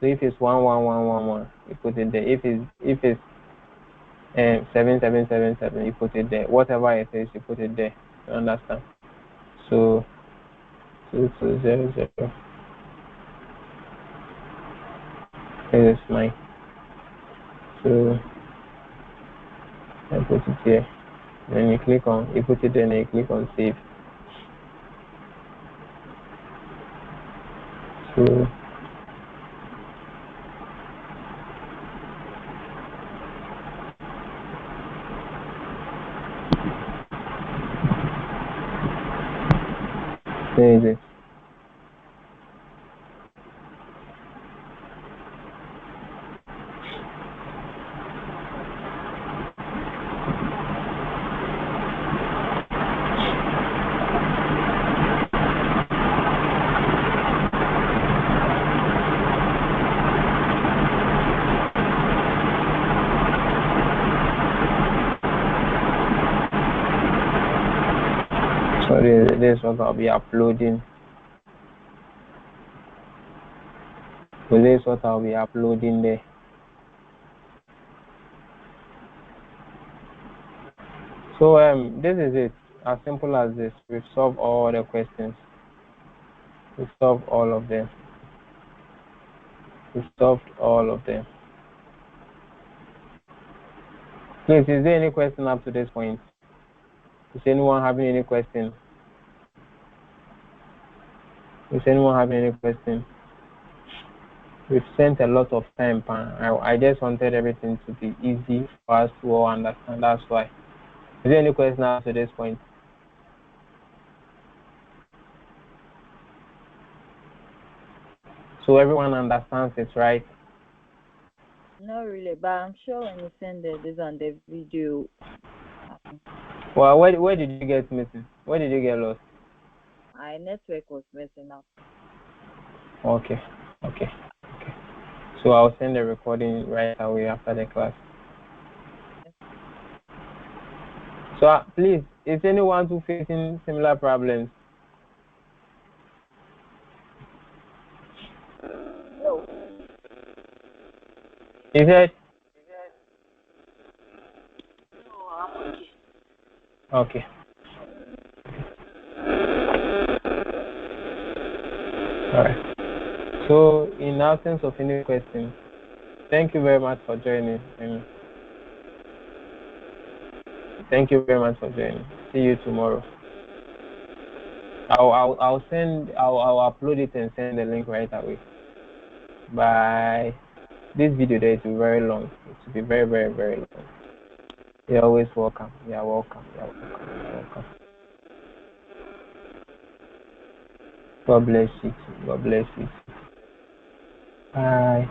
So if it's 11111, you put it there. If it's 7777, you put it there. Whatever it is, you put it there. You understand? So 2200. This is mine. So and put it here. Then you put it there and you click on save. So there is it. So this is what I'll be uploading. So this is what I'll be uploading there. So this is it. As simple as this. We've solved all the questions. We've solved all of them. We've solved all of them. Please, is there any question up to this point? Is anyone having any question? Is anyone having any question? We've spent a lot of time, I just wanted everything to be easy for us to all understand. That's why. Is there any question up to this point? So everyone understands it, right? Not really, but I'm sure when you send this on the video. Well, where did you get missing? Where did you get lost? My network was messing up. Okay. So I'll send the recording right away after the class. So please, is anyone who facing similar problems? No. Is it? No, I'm okay. Okay. All right. So, in absence of any questions, thank you very much for joining. And thank you very much for joining. See you tomorrow. I'll upload it and send the link right away. Bye. This video there will be very long. It will be very, very, very long. You're always welcome. You're welcome. God bless you. God bless you. Bye.